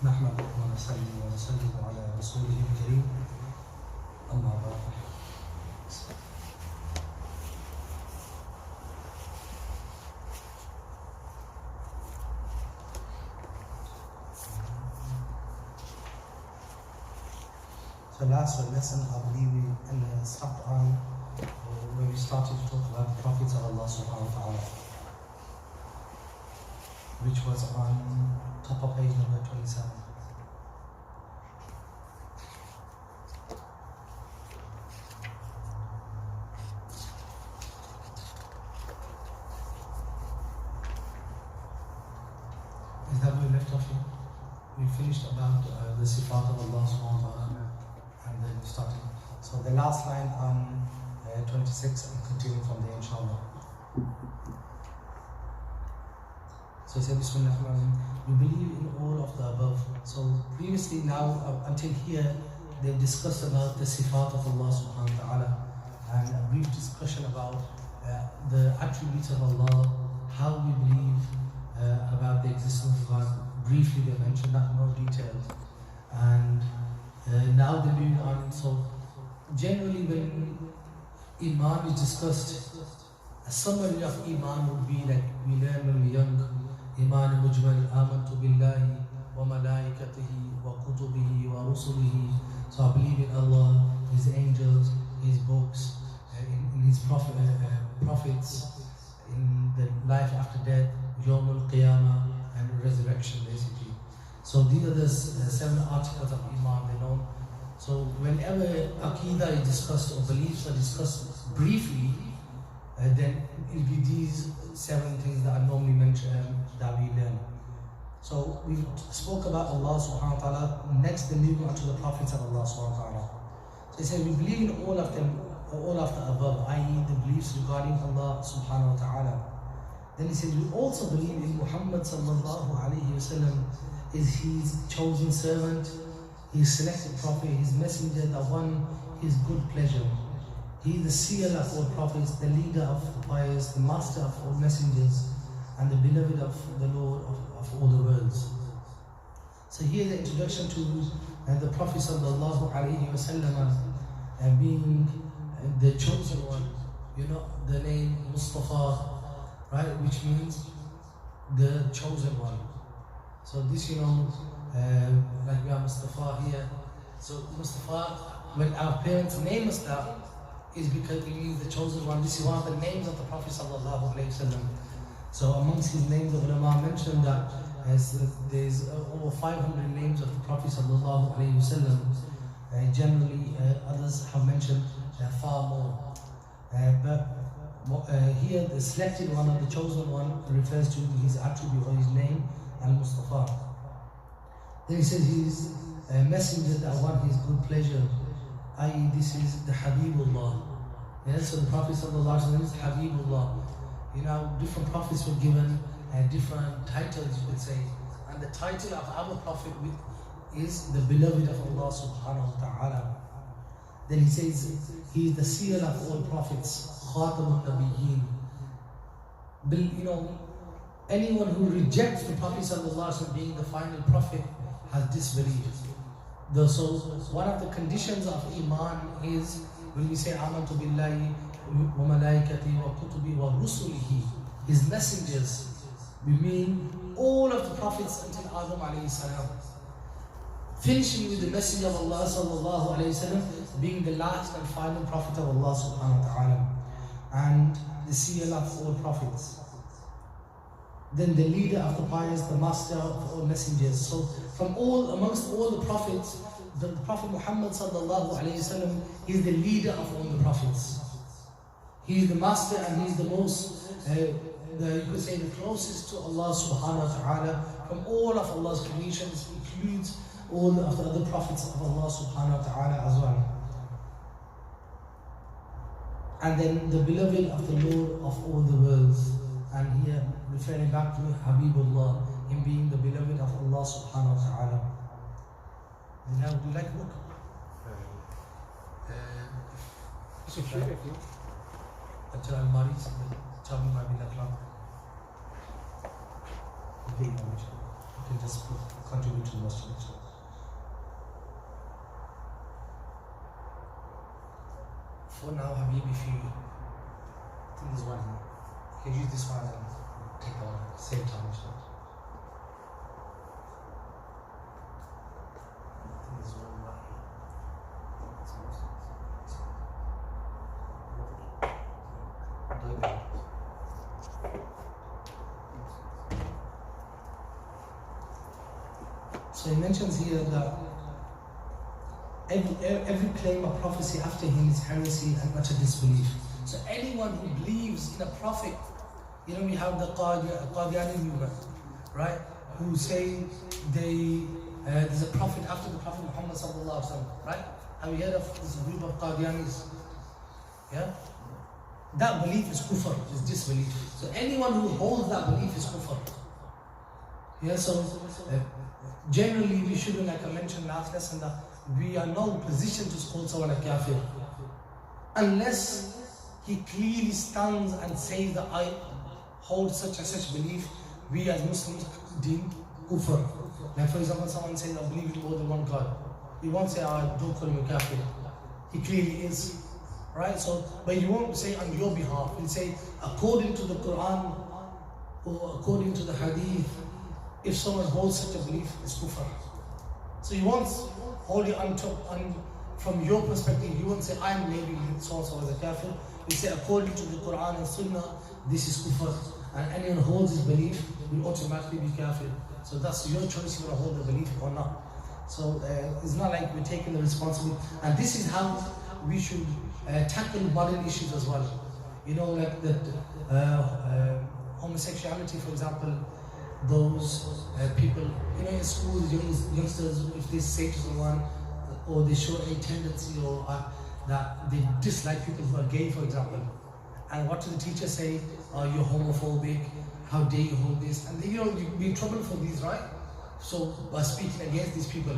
نحمده ونصلي ونسلم على رسوله الكريم أما بعد. So last lesson, I believe we stopped on when we started to talk about the prophets of Allah subhanahu wa ta'ala, which was on top of page number 27. Is that where we left off here? We finished about the sifat of Allah subhanahu wa ta'ala, and then we started. So the last line on 26, and continue from there inshallah. So he said, Bismillahirrahmanirrahim, we believe in all of the above. So previously now, until here, they've discussed about the sifat of Allah subhanahu wa ta'ala, and a brief discussion about the attributes of Allah, how we believe about the existence of God. Briefly they mentioned that, no details. And now they're moving on. So generally when Iman is discussed, a summary of Iman would be like we learn when we're young. Iman mujmal, amantu billahi wa malaikatihi wa kutubihi wa rusulihi. So I believe in Allah, His angels, His books, in His prophets, in the life after death, Yawmul Qiyamah, and resurrection basically. So these are the 7 articles of Iman they know. So whenever Aqidah is discussed or beliefs are discussed briefly, then it will be these 7 things that are normally mentioned that we learn. So we spoke about Allah subhanahu wa ta'ala. Next then moving on to the prophets of Allah subhanahu wa ta'ala. So he said we believe in all of them, all of the above, i.e. the beliefs regarding Allah subhanahu wa ta'ala. Then he says we also believe in Muhammad sallallahu alayhi wa sallam is his chosen servant, his selected prophet, his messenger, the one his good pleasure. He is the seal of all prophets, the leader of the pious, the master of all messengers, and the beloved of the Lord of all the worlds. So here the introduction to the Prophet sallallahu alayhi wa sallam being the chosen one. You know the name Mustafa, right, which means the chosen one. So this, you know, like we have Mustafa here. So Mustafa, when our parents name us that, is because he means the chosen one. This is one of the names of the Prophet sallallahu alaihi wasallam. So amongst his names, the ulama mentioned that there's over 500 names of the Prophet sallallahu alaihi wasallam. Generally, others have mentioned far more. But here, the selected one or the chosen one refers to his attribute or his name, Al-Mustafa. Then he says he is a messenger that won his good pleasure, i.e. this is the Habibullah. Yeah, so the Prophet ﷺ is Habibullah. You know, different prophets were given different titles, you could say. And the title of our prophet is the beloved of Allah subhanahu wa ta'ala. Then he says he is the seal of all prophets, Khatamun Nabiyyin. You know, anyone who rejects the Prophet ﷺ being the final prophet has disbelieved. So one of the conditions of Iman is when we say Amantu billahi wa malaikati wa kutubi wa rusulihi, his messengers, we mean all of the prophets until Adam alayhi salam. Finishing with the messenger of Allah sallallahu alayhi wasallam being the last and final prophet of Allah subhanahu wa ta'ala, and the seal of all prophets. Then the leader of the pious, the master of all messengers. So from amongst all the prophets, the Prophet Muhammad sallallahu alayhi wasallam is the leader of all the prophets. He is the master and he is the most, you could say the closest to Allah subhanahu wa ta'ala from all of Allah's creations, includes all of the other prophets of Allah subhanahu wa ta'ala as well. And then the beloved of the Lord of all the worlds. And here referring back to Habibullah, him being the beloved of Allah subhanahu wa ta'ala. Now, do you like a book? Achha, Almari, Chabi Mabi Laklam. You can just contribute to masjid. For now, Habib, if you think there's one, you can use this one and take the one at the same time. I think there's one right here. So he mentions here that every claim of prophecy after him is heresy and utter disbelief. So anyone who believes in a prophet, we have the Qadiani movement, right? Who say there's a prophet after the Prophet Muhammad sallallahu alaihi wasallam, right? Have you heard of this group of Qadianis? Yeah? That belief is kufr, is disbelief. So anyone who holds that belief is kufr. Yeah, so generally we shouldn't, like I mentioned last lesson, that we are not in position to call someone a kafir unless he clearly stands and says that I hold such and such belief. We as Muslims deem kufr. Like for example, someone says I believe in more than one God. He won't say I don't call him a kafir. He clearly is. Right? So, but you won't say on your behalf. You'll say according to the Quran or according to the Hadith. If someone holds such a belief, it's kufr. So you won't hold it from your perspective. You won't say I'm maybe so-and-so as a kafir. You say according to the Quran and Sunnah, this is kufr. And anyone who holds his belief will automatically be kafir. So that's your choice, you want to hold the belief or not. So it's not like we're taking the responsibility. And this is how we should tackle modern issues as well. Like the homosexuality, for example. Those people, in school, youngsters, if they say to someone or they show a tendency or that they dislike people who are gay, for example, and what do the teachers say? Oh, you're homophobic, how dare you hold this? And you'll be in trouble for these, right? So by speaking against these people.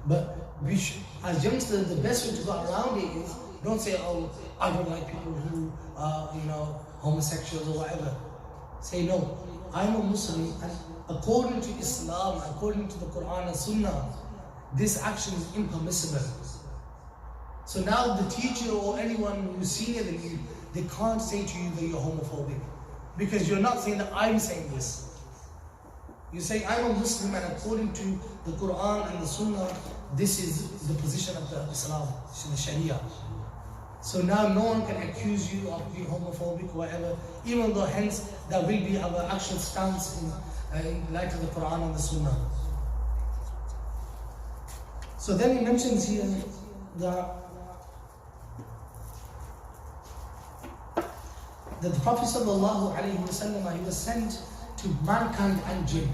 But we should, as youngsters, the best way to go around it is don't say, oh, I don't like people who are, homosexuals or whatever. Say no. I'm a Muslim, and according to Islam, according to the Quran and Sunnah, this action is impermissible. So now the teacher or anyone who's senior than you, they can't say to you that you're homophobic. Because you're not saying that I'm saying this. You say I'm a Muslim, and according to the Quran and the Sunnah, this is the position of the Islam, the Sharia. So now no one can accuse you of being homophobic or whatever, even though hence that will be our actual stance in light of the Quran and the Sunnah. So then he mentions here that the Prophet sallallahu alaihi wasallam, he was sent to mankind and jinn.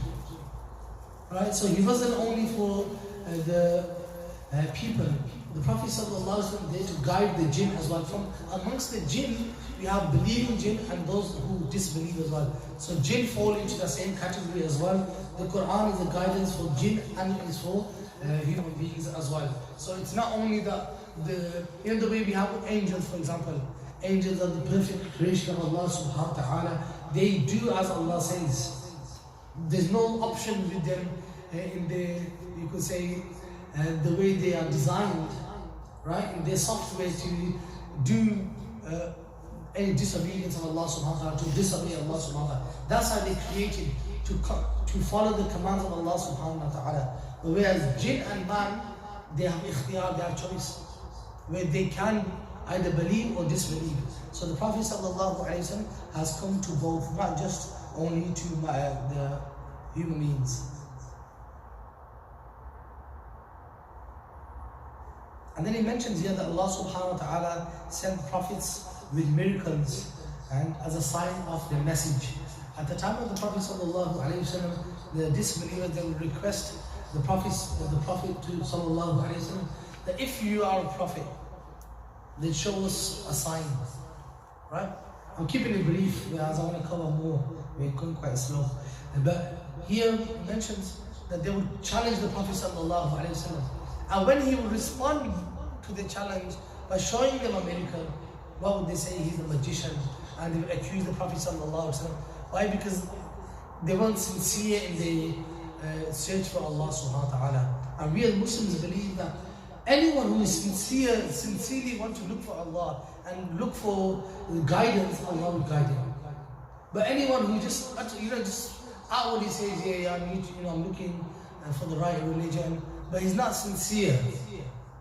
Right? So he wasn't only for the people. The Prophet sallallahu alaihi wasallam there to guide the jinn as well. From amongst the jinn, we have believing jinn and those who disbelieve as well. So jinn fall into the same category as well. The Quran is a guidance for jinn and is for human beings as well. So it's not only the way we have angels, for example. Angels are the perfect creation of Allah subhanahu wa ta'ala. They do as Allah says. There's no option with them in you could say, the way they are designed, right? In their software to do any disobedience of Allah subhanahu wa ta'ala, to disobey Allah subhanahu wa ta'ala. That's how they created, to follow the commands of Allah subhanahu wa ta'ala. But whereas jinn and man, they have ikhtiyar, they have choice, where they can either believe or disbelieve. So the Prophet sallallahu alaihi wasallam has come to both, not just only to the human beings. And then he mentions here that Allah subhanahu wa ta'ala sent prophets with miracles and as a sign of their message. At the time of the Prophet sallallahu alaihi wasallam, the disbelievers, they would request the Prophet to sallallahu alaihi wasallam that if you are a prophet, then show us a sign, right? I'm keeping it brief as I want to cover more. We're going quite slow. But here he mentions that they would challenge the Prophet sallallahu alaihi wasallam. And when he would respond to the challenge by showing them a miracle, what would they say? He's a magician. And they would accuse the Prophet sallallahu alaihi wasallam. Why? Because they weren't sincere in search for Allah subhanahu wa ta'ala. And we as Muslims believe that anyone who is sincerely want to look for Allah and look for guidance, Allah will guide him. But anyone who just outwardly says, yeah, I'm looking for the right religion, but he's not sincere,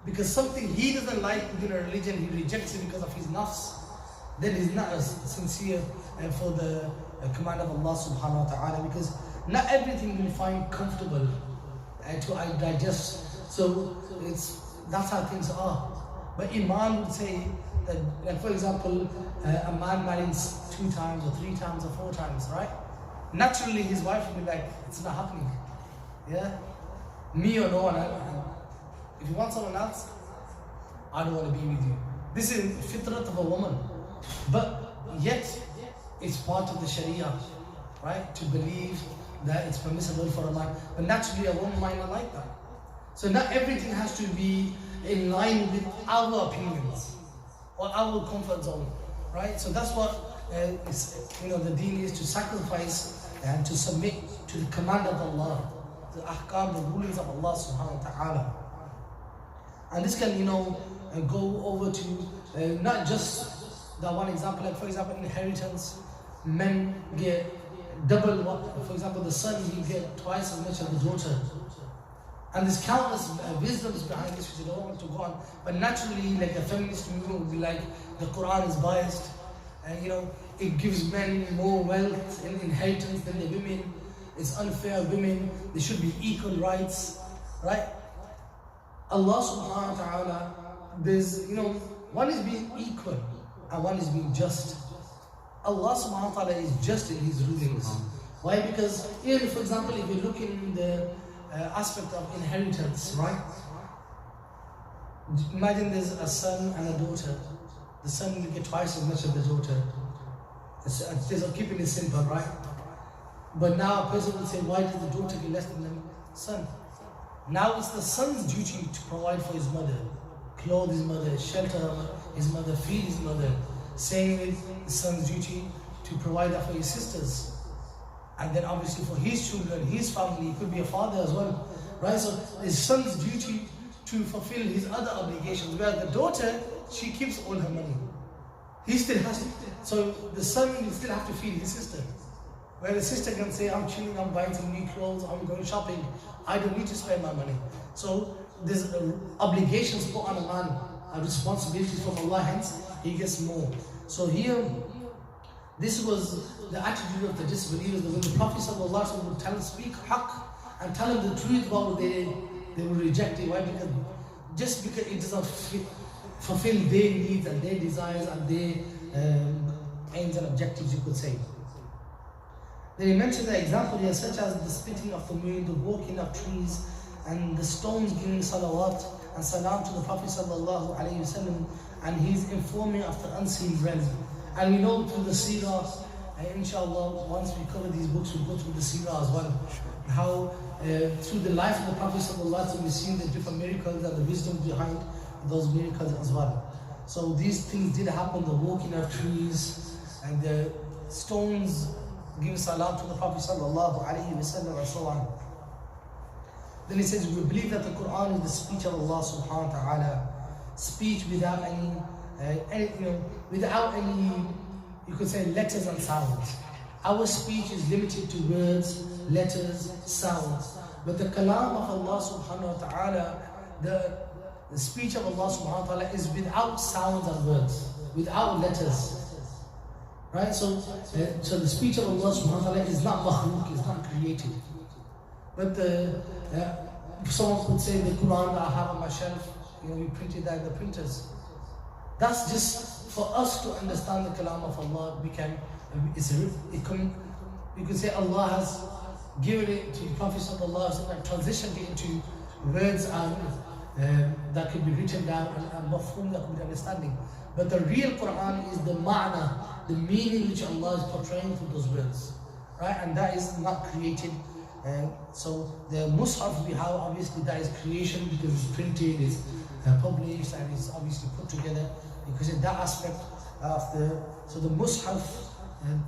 because something he doesn't like within a religion, he rejects it because of his nafs, then he's not as sincere for the command of Allah subhanahu wa ta'ala, because not everything you find comfortable to digest. So that's how things are. But Iman would say that, like for example, a man marries 2 times or 3 times or 4 times, right? Naturally his wife will be like, it's not happening. Yeah? Me or no one. If you want someone else, I don't want to be with you. This is fitrat of a woman. But yet, it's part of the Sharia, right? To believe that it's permissible for a man. But naturally a woman might not like that. So not everything has to be in line with our opinions or our comfort zone, right? So that's what the deen is, to sacrifice and to submit to the command of Allah, the ahkam, the rulings of Allah subhanahu wa ta'ala. And this can, go over to not just that one example, like for example, inheritance. Men get double what, for example, the son, he get twice as much as the daughter. And there's countless wisdoms behind this which I don't want to go on. But naturally, like the feminist movement would be like, the Quran is biased. And it gives men more wealth and inheritance than the women. It's unfair, women, there should be equal rights, right? Allah subhanahu wa ta'ala, there's, one is being equal and one is being just. Allah subhanahu wa ta'ala is just in His rulings. Why? Because even, for example, if you look in the aspect of inheritance, right? Imagine there's a son and a daughter. The son will get twice as much as the daughter. Keeping it simple, right? But now a person will say, why does the daughter get less than the son? Now it's the son's duty to provide for his mother, clothe his mother, shelter his mother, feed his mother. Same with the son's duty to provide that for his sisters. And then obviously for his children, his family, he could be a father as well, right? So his son's duty to fulfill his other obligations, whereas the daughter, she keeps all her money. He still has to, so the son will still have to feed his sister. Where the sister can say, I'm chilling, I'm buying some new clothes, I'm going shopping, I don't need to spend my money. So there's obligations put on a man, and responsibilities from Allah, hence he gets more. So here, this was the attitude of the disbelievers, that when the Prophet ﷺ would tell them, speak haqq, and tell them the truth about they will reject it. Why? Because just because it doesn't fulfill their needs and their desires and their aims and objectives, you could say. Then he mentioned the example here, such as the splitting of the moon, the walking of trees, and the stones giving salawat and salam to the Prophet sallallahu alaihi wasallam, and he's informing of the unseen realm. And we know through the seerah, inshallah, once we cover these books, we'll go through the seerah as well. How through the life of the Prophet sallallahu alaihi wasallam, we see the different miracles and the wisdom behind those miracles as well. So these things did happen, the walking of trees and the stones giving salam to the Prophet sallallahu alaihi wasallam and so on. Then he says, we believe that the Quran is the speech of Allah subhanahu wa ta'ala, speech without any, you could say, letters and sounds. Our speech is limited to words, letters, sounds. But the kalam of Allah subhanahu wa ta'ala, the speech of Allah subhanahu wa ta'ala is without sounds and words, without letters. Right? So the speech of Allah subhanahu wa ta'ala is not makhluk, is not created. But someone could say the Quran that I have on my shelf, we printed that in the printers. That's just for us to understand the kalam of Allah. We could say Allah has given it to the Prophet sallallahu alaihi wasallam and transitioned it into words and that could be written down and mafhum, that could be understanding. But the real Quran is the ma'na, the meaning which Allah is portraying through those words, right? And that is not created. So the mushaf we have, obviously that is creation, because it's printed, it's published, and it's obviously put together. Because in that aspect of the mushaf,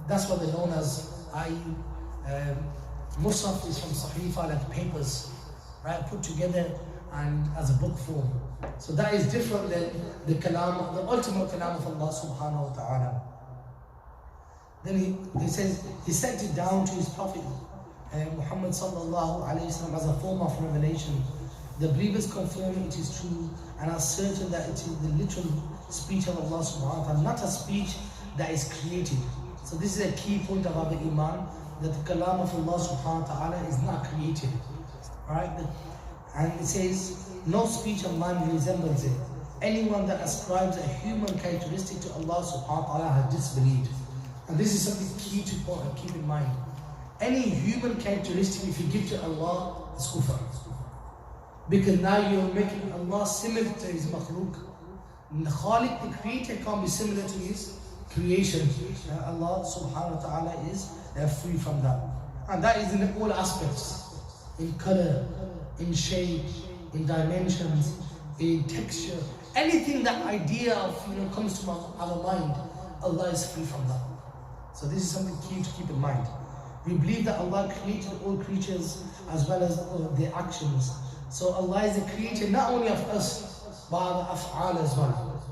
that's what they're known as, i.e. Musaf is from Sahifa, like papers, right? Put together and as a book form. So that is different than the kalam, the ultimate kalam of Allah subhanahu wa ta'ala. Then he says, he sent it down to his Prophet Muhammad sallallahu alayhi wa sallam as a form of revelation. The believers confirm it is true and are certain that it is the literal speech of Allah subhanahu wa ta'ala, not a speech that is created. So this is a key point about the Iman, that the kalam of Allah subhanahu wa ta'ala is not created. Alright? And it says, no speech of man resembles it. Anyone that ascribes a human characteristic to Allah subhanahu wa ta'ala has disbelieved. And this is something key to keep in mind. Any human characteristic, if you give to Allah, is kufr. Because now you're making Allah similar to his makhluk. The Khaliq, the creator, can't be similar to his creation. Allah subhanahu wa ta'ala is free from that. And that is in all aspects. In color, in shape, in dimensions, in texture. Anything that idea of comes to our mind, Allah is free from that. So this is something key to keep in mind. We believe that Allah created all creatures as well as their actions. So Allah is the creator not only of us, but of af'al as well.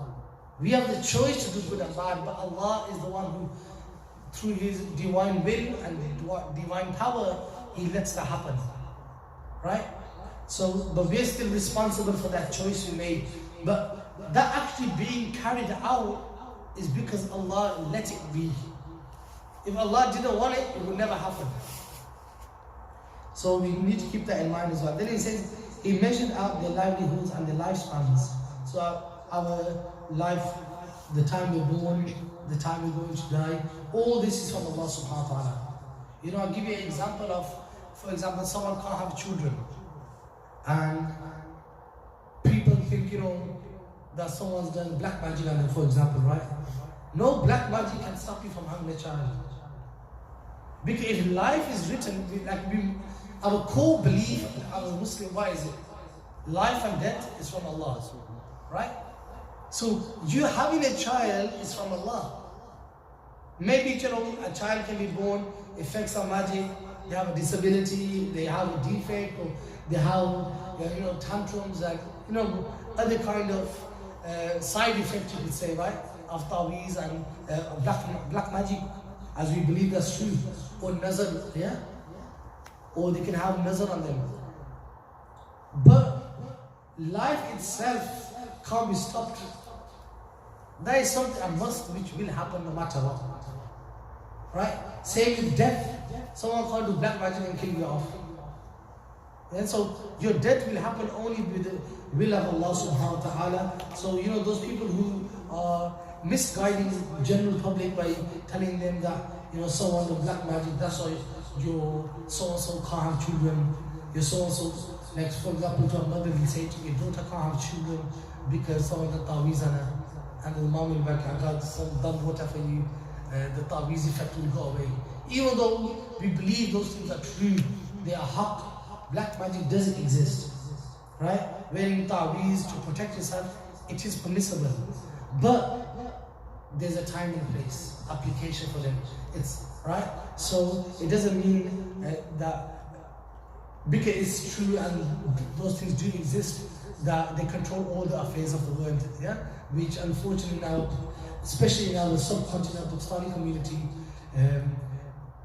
We have the choice to do good and bad, but Allah is the one who, through His divine will and divine power, He lets that happen. Right? So, but we're still responsible for that choice we made. But that actually being carried out is because Allah let it be. If Allah didn't want it, it would never happen. So we need to keep that in mind as well. Then He says, He measured out their livelihoods and their lifespans. So our life, the time we're born, the time we're going to die, all this is from Allah subhanahu wa ta'ala. I'll give you an example of, for example, someone can't have children. And people think, that someone's done black magic on them, for example, right? No black magic can stop you from having a child. Because if life is written, our core belief, our Muslim, why is it? Life and death is from Allah, right? So you having a child is from Allah. Maybe a child can be born, effects of magic, they have a disability, they have a defect, or they have tantrums, other kind of side effects, you could say, right, of taweez and black magic, as we believe that's true, or nazar, yeah, or they can have nazar on them. But life itself can't be stopped. That is something, a must, which will happen no matter what. Right? Same with death. Someone can't do black magic and kill you off. And so your death will happen only with the will of Allah subhanahu wa ta'ala. So those people who are misguiding the general public by telling them that someone does black magic, that's why your so-and-so can't have children, your so-and-so, like for example, to a mother will say to your daughter can't have children because someone got taweez on her, and the mom will be like, I got some done water for you, the taweez effect will go away. Even though we believe those things are true, they are haqq, black magic doesn't exist, right? Wearing taweez to protect yourself, it is permissible, but there's a time and place, application for them. It's right. So it doesn't mean that because it's true and those things do exist, that they control all the affairs of the world. Yeah, which unfortunately now, especially in our subcontinent Pakistani community,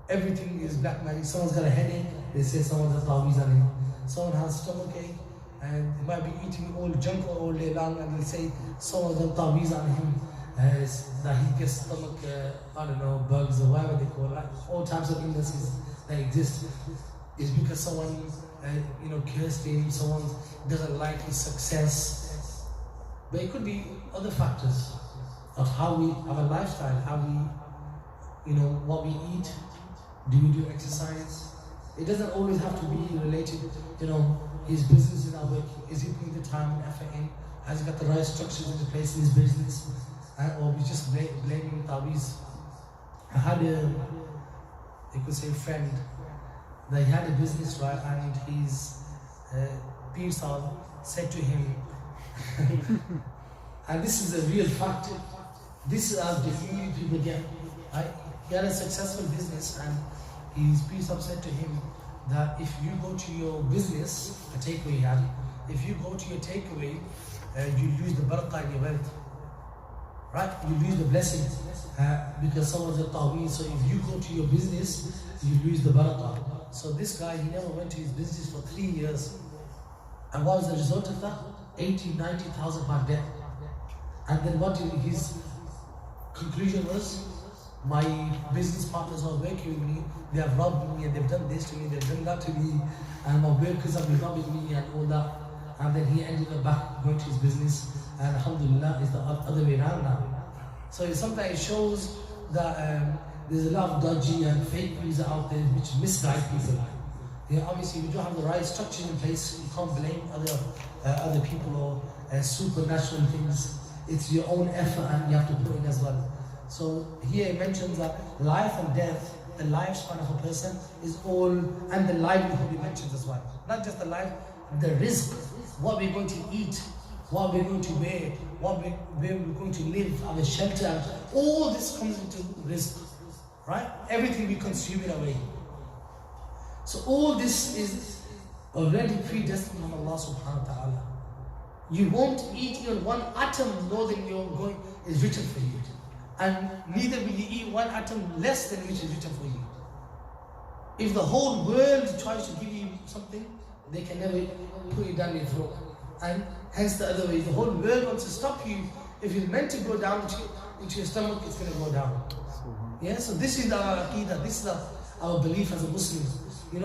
everything is black magic. Someone's got a headache, they say someone has taweez on him. Someone has stomachache, and they might be eating all junk all day long, and they'll say someone's got taweez on him. That he gets stomach, bugs or whatever they call it. All types of illnesses that exist is because someone, cursed him, someone doesn't like his success. But it could be other factors of how we have a lifestyle, how we, what we eat. Do we do exercise? It doesn't always have to be related, his business in our work. Is he putting the time and effort in? Has he got the right structures in place in his business? Or we just blaming taweez. I had a friend that he had a business, right, and his Peer Sahib said to him, and this is a real fact, this is how the people get, right? He had a successful business and his Peer Sahib said to him, that if you go to your business, a takeaway, if you go to your takeaway, you lose the barakah in your wealth. Right? You lose the blessing because someone's a taweez. So if you go to your business, you lose the barakah. So this guy, he never went to his business for 3 years. And what was the result of that? 80, 90,000 pound debt. And then what his conclusion was? My business partners are working with me, they have robbed me and they've done this to me, they've done that to me, and my workers have been robbing me and all that. And then he ended up back going to his business, and alhamdulillah, it's the other way around now. So sometimes it shows that there's a lot of dodgy and fake news out there which misguide people. Obviously, we don't have the right structure in place. You can't blame other people or supernatural things. It's your own effort and you have to put in as well. So here it mentions that life and death, the lifespan of a person is all, and the livelihood he mentions as well. Not just the life, the risk, what we're going to eat, what we're going to wear, where we're going to live, our shelter, all this comes into risk, right? Everything we consume in a way. So all this is already predestined from Allah subhanahu wa ta'ala. You won't eat even one atom more than you're going is written for you. And neither will you eat one atom less than which is written for you. If the whole world tries to give you something, they can never put it down your throat. And hence the other way, the whole world wants to stop you. If you're meant to go down into your stomach, it's going to go down. Yeah, so this is our aqidah, this is our belief as a Muslim.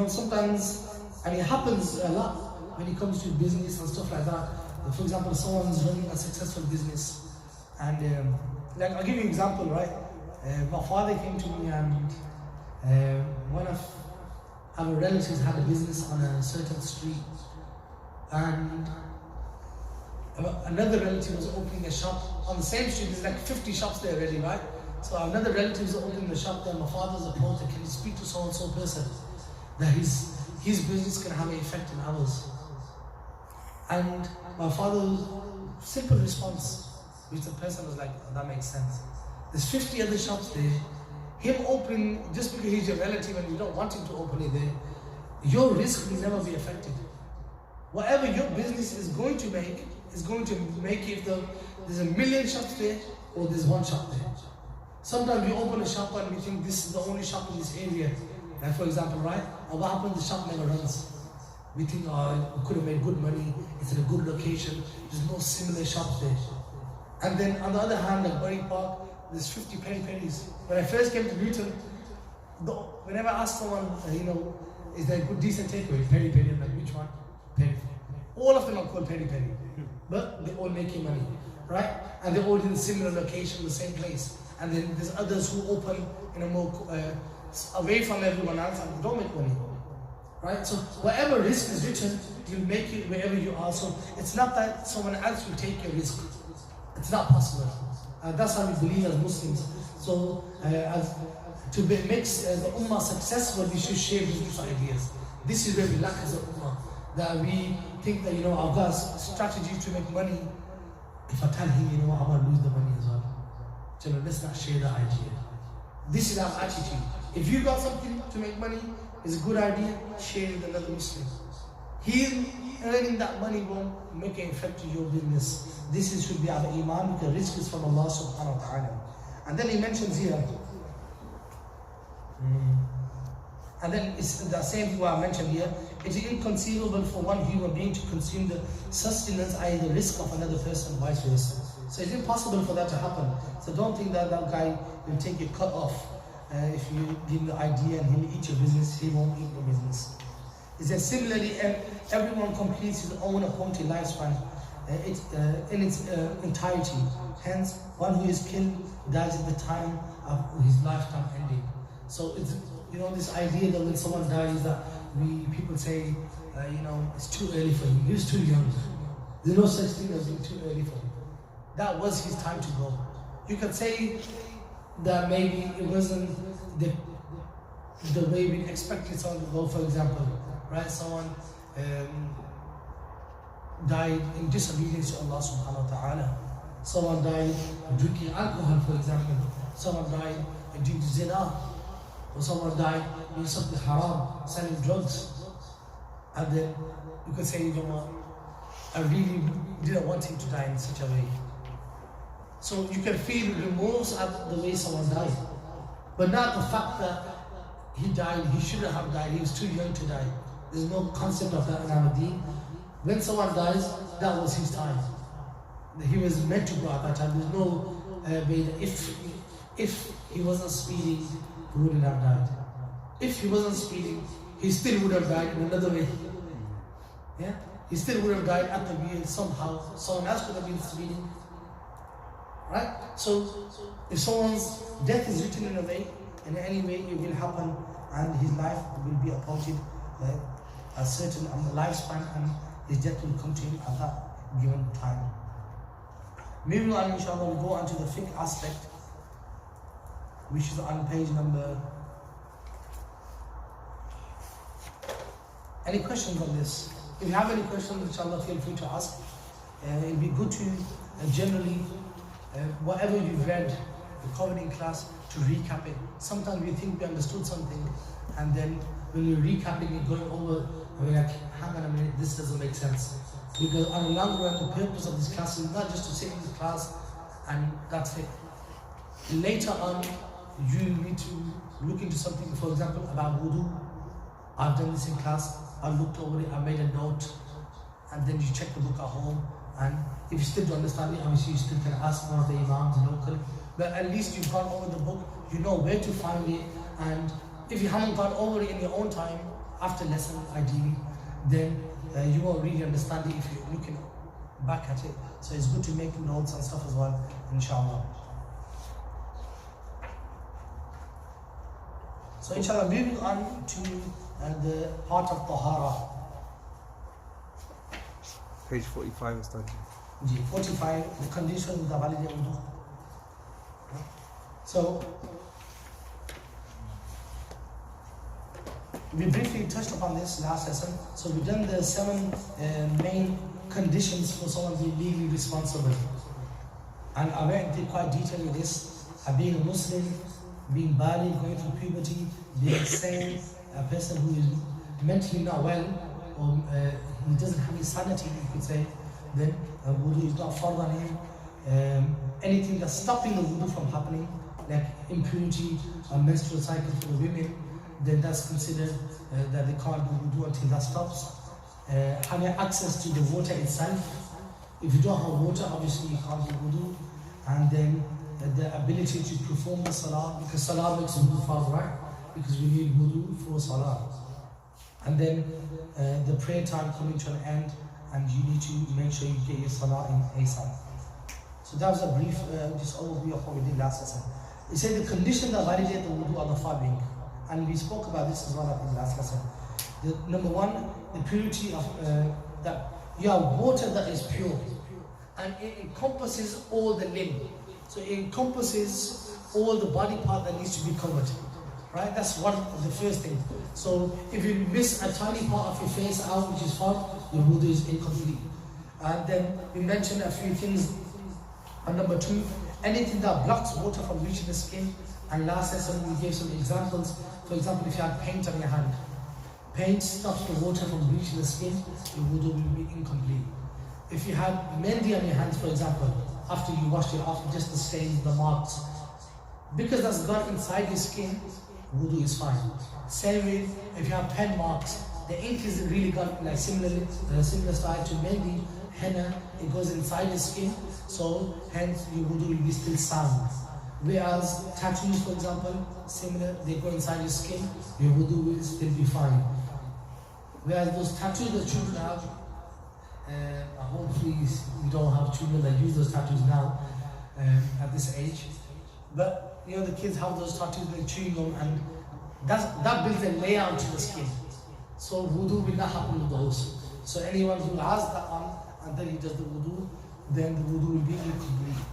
Sometimes, and it happens a lot when it comes to business and stuff like that. For example, someone's running a successful business, and like I'll give you an example, right? My father came to me, and one of our relatives had a business on a certain street, and another relative was opening a shop on the same street. There's like 50 shops there already, right? So another relative is opening the shop there. My father's approached, can you speak to so and so person that his business can have an effect on ours? And my father's simple response, which the person was like, that makes sense. There's 50 other shops there. Him opening, just because he's your relative and you don't want him to open it there, your risk will never be affected. Whatever your business is going to make, is going to make it if there's a million shops there or there's one shop there. Sometimes we open a shop and we think this is the only shop in this area. Like for example, right? And what happens, the shop never runs. We think, we could have made good money, it's in a good location, there's no similar shops there. And then on the other hand, like Bury Park, there's 50 peri-peris. When I first came to Luton, whenever I ask someone, is there a good decent takeaway? Peri-peri, I'm like, which one? Peri. All of them are called peri-peri. But they're all making money, right? And they're all in a similar location, the same place. And then there's others who open in a more, away from everyone else and they don't make money. Right? So whatever risk is written, you'll make it wherever you are. So it's not that someone else will take your risk. It's not possible. That's how we believe as Muslims. So to make the Ummah successful, we should share business ideas. This is where we lack as a Ummah. That we think that, I've got a strategy to make money. If I tell him, I'm going to lose the money as well. Let's not share that idea. This is our attitude. If you got something to make money, it's a good idea, share it with another Muslim. Him earning that money won't make an effect to your business. This should be our iman, because risk is from Allah subhanahu wa ta'ala. And then he mentions here, and then it's the same thing what I mentioned here, it is inconceivable for one human being to consume the sustenance, i.e. the risk of another person, vice versa. So it's impossible for that to happen. So don't think that that guy will take your cut off. If you give him the idea and he'll eat your business, he won't eat your business. It says similarly, everyone completes his own appointed lifespan in its entirety. Hence, one who is killed dies at the time of his lifetime ending. So it's this idea that when someone dies, that people say, it's too early for him. He was too young. There's no such thing as being too early for him. That was his time to go. You could say that maybe it wasn't the way we expected someone to go, for example, right? Someone died in disobedience to Allah subhanahu wa ta'ala. Someone died drinking alcohol, for example. Someone died due to zina. Or someone died doing something haram, selling drugs. And then you could say, you know what, I really didn't want him to die in such a way. So you can feel remorse at the way someone died. But not the fact that he died, he shouldn't have died, he was too young to die. There's no concept of that in Madani. When someone dies, that was his time. He was meant to go at that time. There's no way that if he wasn't speeding, he wouldn't have died. If he wasn't speeding, he still would have died in another way. Yeah? He still would have died at the wheel somehow. Someone else could have been speeding. Right? So, if someone's death is written in a way, in any way it will happen, and his life will be appointed a certain lifespan, and his death will come to him at that given time. Moving on, inshallah, we'll go on to the fiqh aspect, which is on page number. Any questions on this? If you have any questions, inshallah, feel free to ask. It'll be good to generally, whatever you've read, you covered in class, to recap it. Sometimes we think we understood something, and then when you're recapping it, going over, we're like, hang on a minute, this doesn't make sense. Because on the long run, the purpose of this class is not just to sit in this class and that's it. Later on, you need to look into something, for example, about wudu. I've done this in class, I looked over it, I made a note, and then you check the book at home, and if you still don't understand it, obviously you still can ask one of the imams local, but at least you've gone over the book, you know where to find it, and if you haven't gone over it in your own time, after lesson ideally, then you won't really understand it if you're looking back at it. So it's good to make notes and stuff as well, inshallah. So inshallah, moving on to the part of Tahara. Page 45 is starting. 45, the condition of the valid wudu. So, we briefly touched upon this last lesson. So we've done the 7 main conditions for someone being legally responsible. And I went into quite detail with this. Being a Muslim, being baligh, going through puberty, being sane, a person who is mentally not well, or he doesn't have his sanity, you could say, then wudu is not fard on him. Anything that's stopping the wudu from happening, like impurity or menstrual cycle for the women, then that's considered that they can't do wudu until that stops. Having access to the water itself. If you don't have water, obviously you can't do wudu. And then the ability to perform the salah, because salah makes wudu fard, right? Because we need wudu for salah. And then the prayer time coming to an end, and you need to make sure you get your salah in ASAP. So that was a brief just overview of what we did last lesson. It said the conditions that validate the wudu are the following. And we spoke about this as well in the last lesson. Number 1, the purity of that you have water that is pure, and it encompasses all the limb. So it encompasses all the body part that needs to be covered. Right? That's one of the first thing. So if you miss a tiny part of your face out, which is fard, your wudu is incomplete. And then we mentioned a few things. And number 2, anything that blocks water from reaching the skin. And last lesson we gave some examples. For example, if you had paint on your hand, paint stops the water from reaching the skin, your wudu will be incomplete. If you had mehndi on your hands, for example, after you washed it off, just the stains, the marks, because that's gone inside your skin, wudu is fine. Same way, if you have pen marks, the ink is really gone like similar style to mehndi, henna, it goes inside your skin, so hence your wudu will be still sound. Whereas tattoos, for example, similar, they go inside your skin, your wudu will still be fine. Whereas those tattoos that children have, hopefully you don't have children that use those tattoos now at this age. But you know, the kids have those tattoos, they're chewing them, and that builds a layer onto the skin. So wudu will not happen with those. So anyone who has that on and then he does the wudu, then the wudu will be incomplete.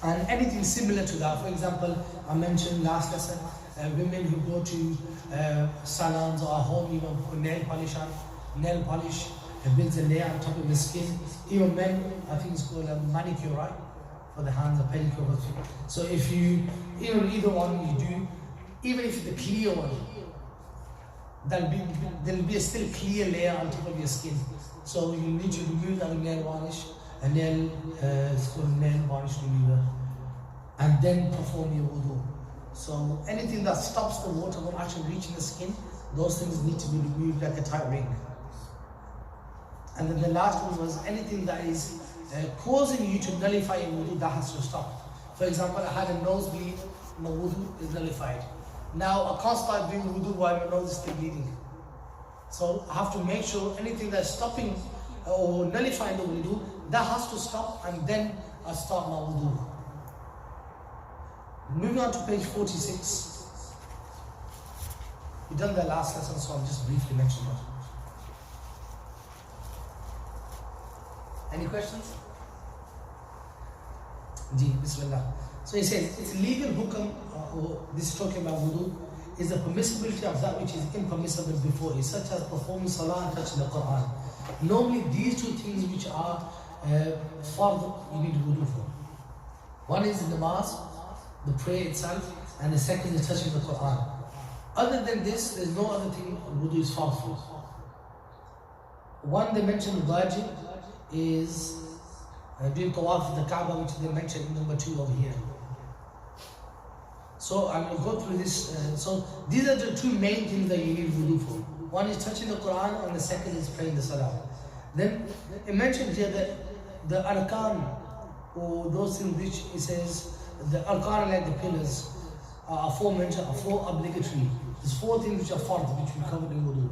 And anything similar to that, for example, I mentioned last lesson, women who go to salons or home, even put nail polish on. Nail polish builds a layer on top of the skin. Even men, I think it's called a manicure, right? For the hands, a pedicure for the feet. So if you, either one you do, even if it's the clear one, there'll be a still clear layer on top of your skin. So you need to remove that nail varnish, a nail, it's called nail varnish remover, and then perform your wudu. So anything that stops the water from actually reaching the skin, those things need to be removed like a tight ring. And then the last one was anything that is causing you to nullify your wudu, that has to stop. For example, I had a nosebleed, my wudu is nullified. Now I can't start doing wudu while my nose is still bleeding. So I have to make sure anything that's stopping or nullifying the wudu, that has to stop, and then I start my wudu. Moving on to page 46. We've done the last lesson, so I'll just briefly mention that. Any questions? Bismillah. So he says, it's legal hukam, or this is talking about wudu, is the permissibility of that which is impermissible before it, such as performing salah and touching the Quran. Normally these two things which are fard, you need wudu for. One is namaz, the prayer itself, and the second is touching the Quran. Other than this, there is no other thing wudu is fard for. One they mentioned wajib is doing tawaf with the Kaaba, which they mentioned in number 2 over here. So I will go through this. So these are the two main things that you need wudu for. One is touching the Quran, and the second is praying the salah. Then it mentions here that the arkan, or those things which it says, the arkan like the pillars, are aforementioned, are 4 obligatory. There's 4 things which are fard, which we covered in wudu: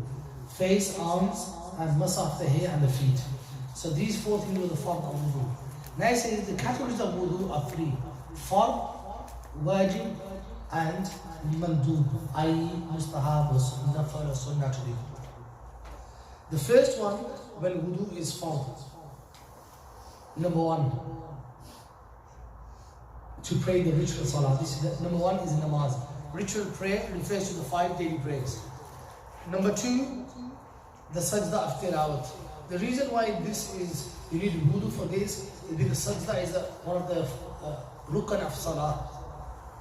face, arms, and masah, the hair and the feet. So these 4 things were the fard of wudu. Now it says the categories of wudu are 3: fard, wajib, and mandub, i.e. mustahab, nafal, or sunnah to do. The first one, when wudu is fard. Number 1, to pray the ritual salah. This is the, number 1 is namaz. Ritual prayer refers to the 5 daily prayers. Number 2, the sajda of tilawat. The reason why this is, you need wudu for this, is because sajda is one of the rukn of salah.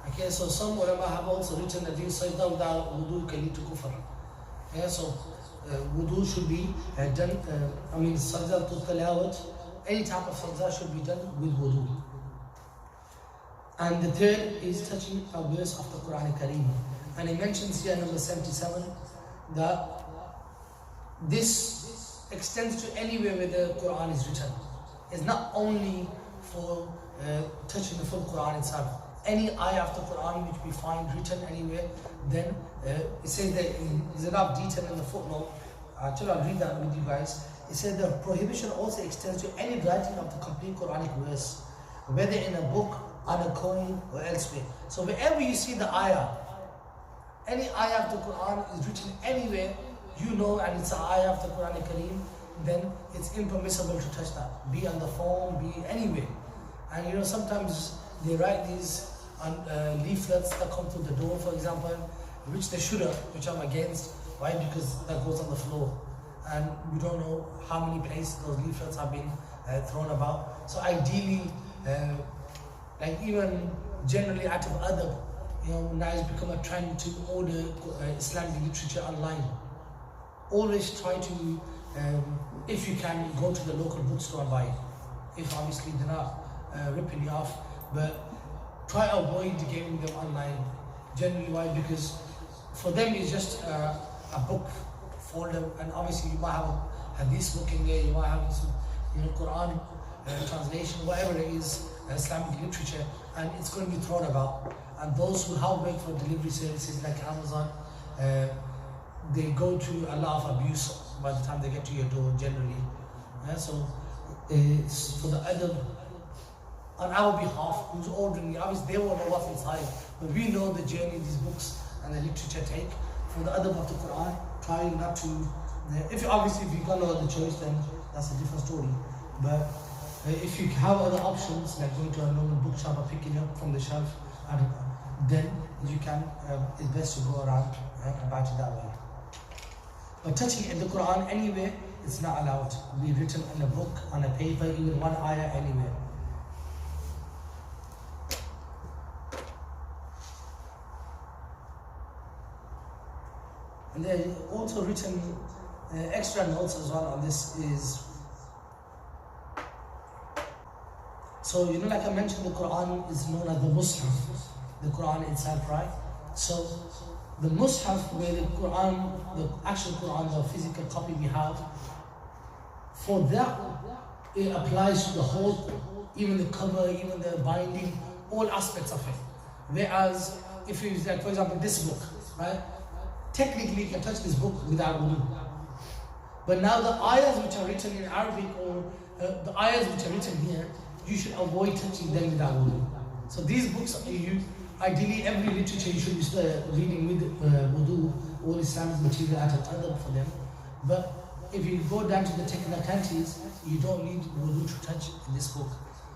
Okay, so some ulama have also written that doing sajda without wudu can lead to kufr. Yeah, so wudu should be done, sajda to tilawat, any type of sajda should be done with wudu. And the third is touching a verse of the Quran Kareem. And he mentions here number 77 that this extends to anywhere where the Quran is written. It's not only for touching the full Quran itself. Any ayah of the Quran which we find written anywhere, then it says that there's a lot of detail in the footnote. Actually, I'll read that with you guys. It says the prohibition also extends to any writing of the complete Quranic verse, whether in a book, on a coin, or elsewhere. So wherever you see the ayah, any ayah of the Quran is written anywhere, you know, and it's an ayah of the Quran Kareem, then it's impermissible to touch that. Be on the phone, be anywhere. And you know, sometimes they write these on leaflets that come through the door, for example, which they should have, which I'm against. Why? Because that goes on the floor. And we don't know how many places those leaflets have been thrown about. So ideally, like even generally out of adab, you know, now it's become a trend to order Islamic literature online. Always try to, if you can, go to the local bookstore and buy it. If obviously they're not ripping you off, but try to avoid getting them online. Generally, why? Because for them it's just a book for them, and obviously you might have a hadith book in there, you might have some, you know, Quran translation, whatever it is, Islamic literature, and it's going to be thrown about. And those who have worked for delivery services like Amazon, they go to a lot of abuse by the time they get to your door generally. So it's for the adab on our behalf, who's ordering, obviously they won't know what's inside, but we know the journey these books and the literature take. For the adab of the Quran, try not to, if you've got no other choice, then that's a different story. But if you have other options, like going to a normal bookshop or picking it up from the shelf, and then you can, it's best to go around about it that way. But touching in the Quran anywhere, it's not allowed. Be written in a book, on a paper, even one ayah anywhere. And they also written extra notes as well on this is, so you know, like I mentioned, the Quran is known as the Mus'haf, the Quran itself, right? So the Mus'haf, where the Quran, the actual Quran, the physical copy we have, for that it applies to the whole, even the cover, even the binding, all aspects of it. Whereas if you, like for example, this book, right? Technically you can touch this book without wudu. But now the ayahs which are written in Arabic, or the ayahs which are written here, you should avoid touching them without wudu. So these books, ideally every literature you should be reading with wudu, all Islamic material at an adab for them. But if you go down to the technicalities, you don't need wudu to touch in this book,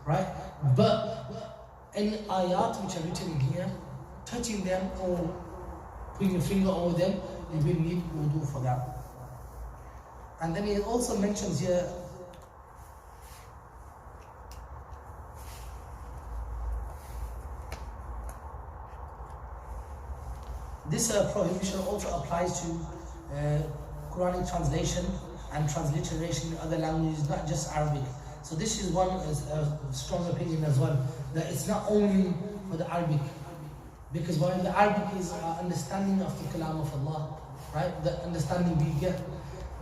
right? But any ayat which are written in here, touching them or putting your finger over them, you will need wudu for that. And then he also mentions here, this prohibition also applies to Quranic translation and transliteration in other languages, not just Arabic. So this is one strong opinion as well, that it's not only for the Arabic, because while the Arabic is understanding of the Kalam of Allah, right? The understanding we get.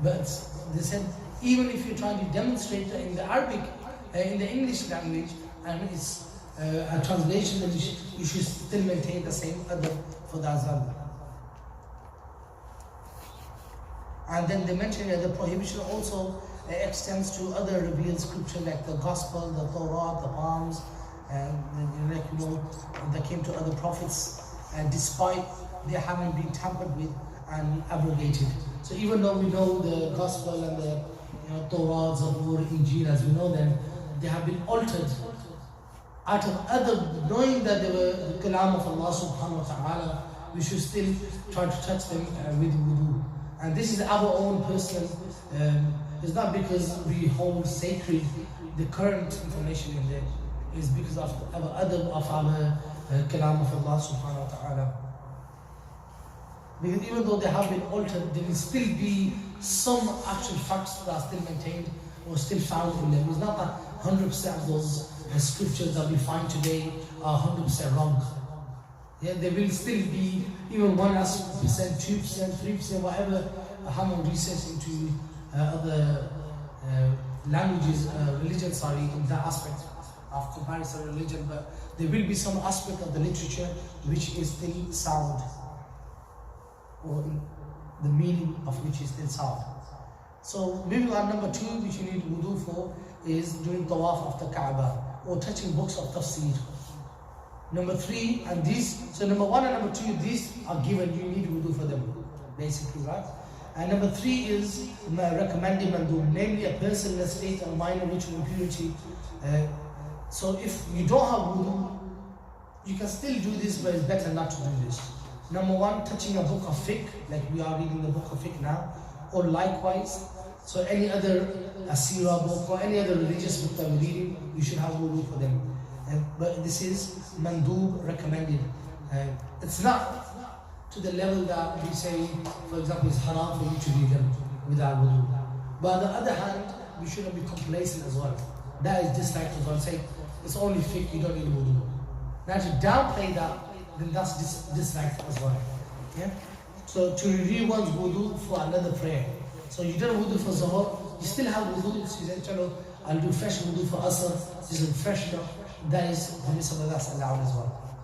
But they said, even if you're trying to demonstrate that in the Arabic, in the English language, and it's a translation, then you should still maintain the same adab for the azan. And then they mentioned that the prohibition also extends to other revealed scripture like the Gospel, the Torah, the Psalms, and like you know, that came to other prophets, and despite they haven't been tampered with and abrogated. So even though we know the Gospel and the Torah, Zabur, Injil, as we know them, they have been altered out of other, knowing that they were the Kalam of Allah subhanahu wa ta'ala, we should still try to touch them with wudu. And this is our own personal, it's not because we hold sacred the current information in there, it's because of our adab of our Kalam of Allah subhanahu wa ta'ala. Because even though they have been altered, there will still be some actual facts that are still maintained or still found in them. It's not that 100% of those scriptures that we find today are 100% wrong. Yeah, there will still be even 1%, 2%, 3%, whatever, Hamon research into other languages, religion, sorry, in that aspect of comparison religion, but there will be some aspect of the literature which is still sound, or the meaning of which is still sound. So moving on, number 2 which you need wudu for is doing tawaf of the Kaaba or touching books of tafsir. Number 3, and these, so number 1 and number 2, these are given, you need wudu for them, basically, right? And number 3 is recommended mandub, namely a person in a state of minor ritual impurity. So if you don't have wudu, you can still do this, but it's better not to do this. Number 1, touching a book of fiqh, like we are reading the book of fiqh now, or likewise, so any other asira book or any other religious book that we're reading, you should have wudu for them. But this is mandub, recommended. It's not to the level that we say, for example, it's haram for you to read them without wudu. But on the other hand, we shouldn't be complacent as well. That is disliked as well. Say, it's only fiqh, you don't need wudu. Now to downplay that, then that's disliked as well. Yeah? So to review one's wudu for another prayer. So you don't wudu for Zuhr, you still have wudu, so you say, I'll do fresh wudu for Asr, this is fresh enough. That is permissible, that's allowed as well.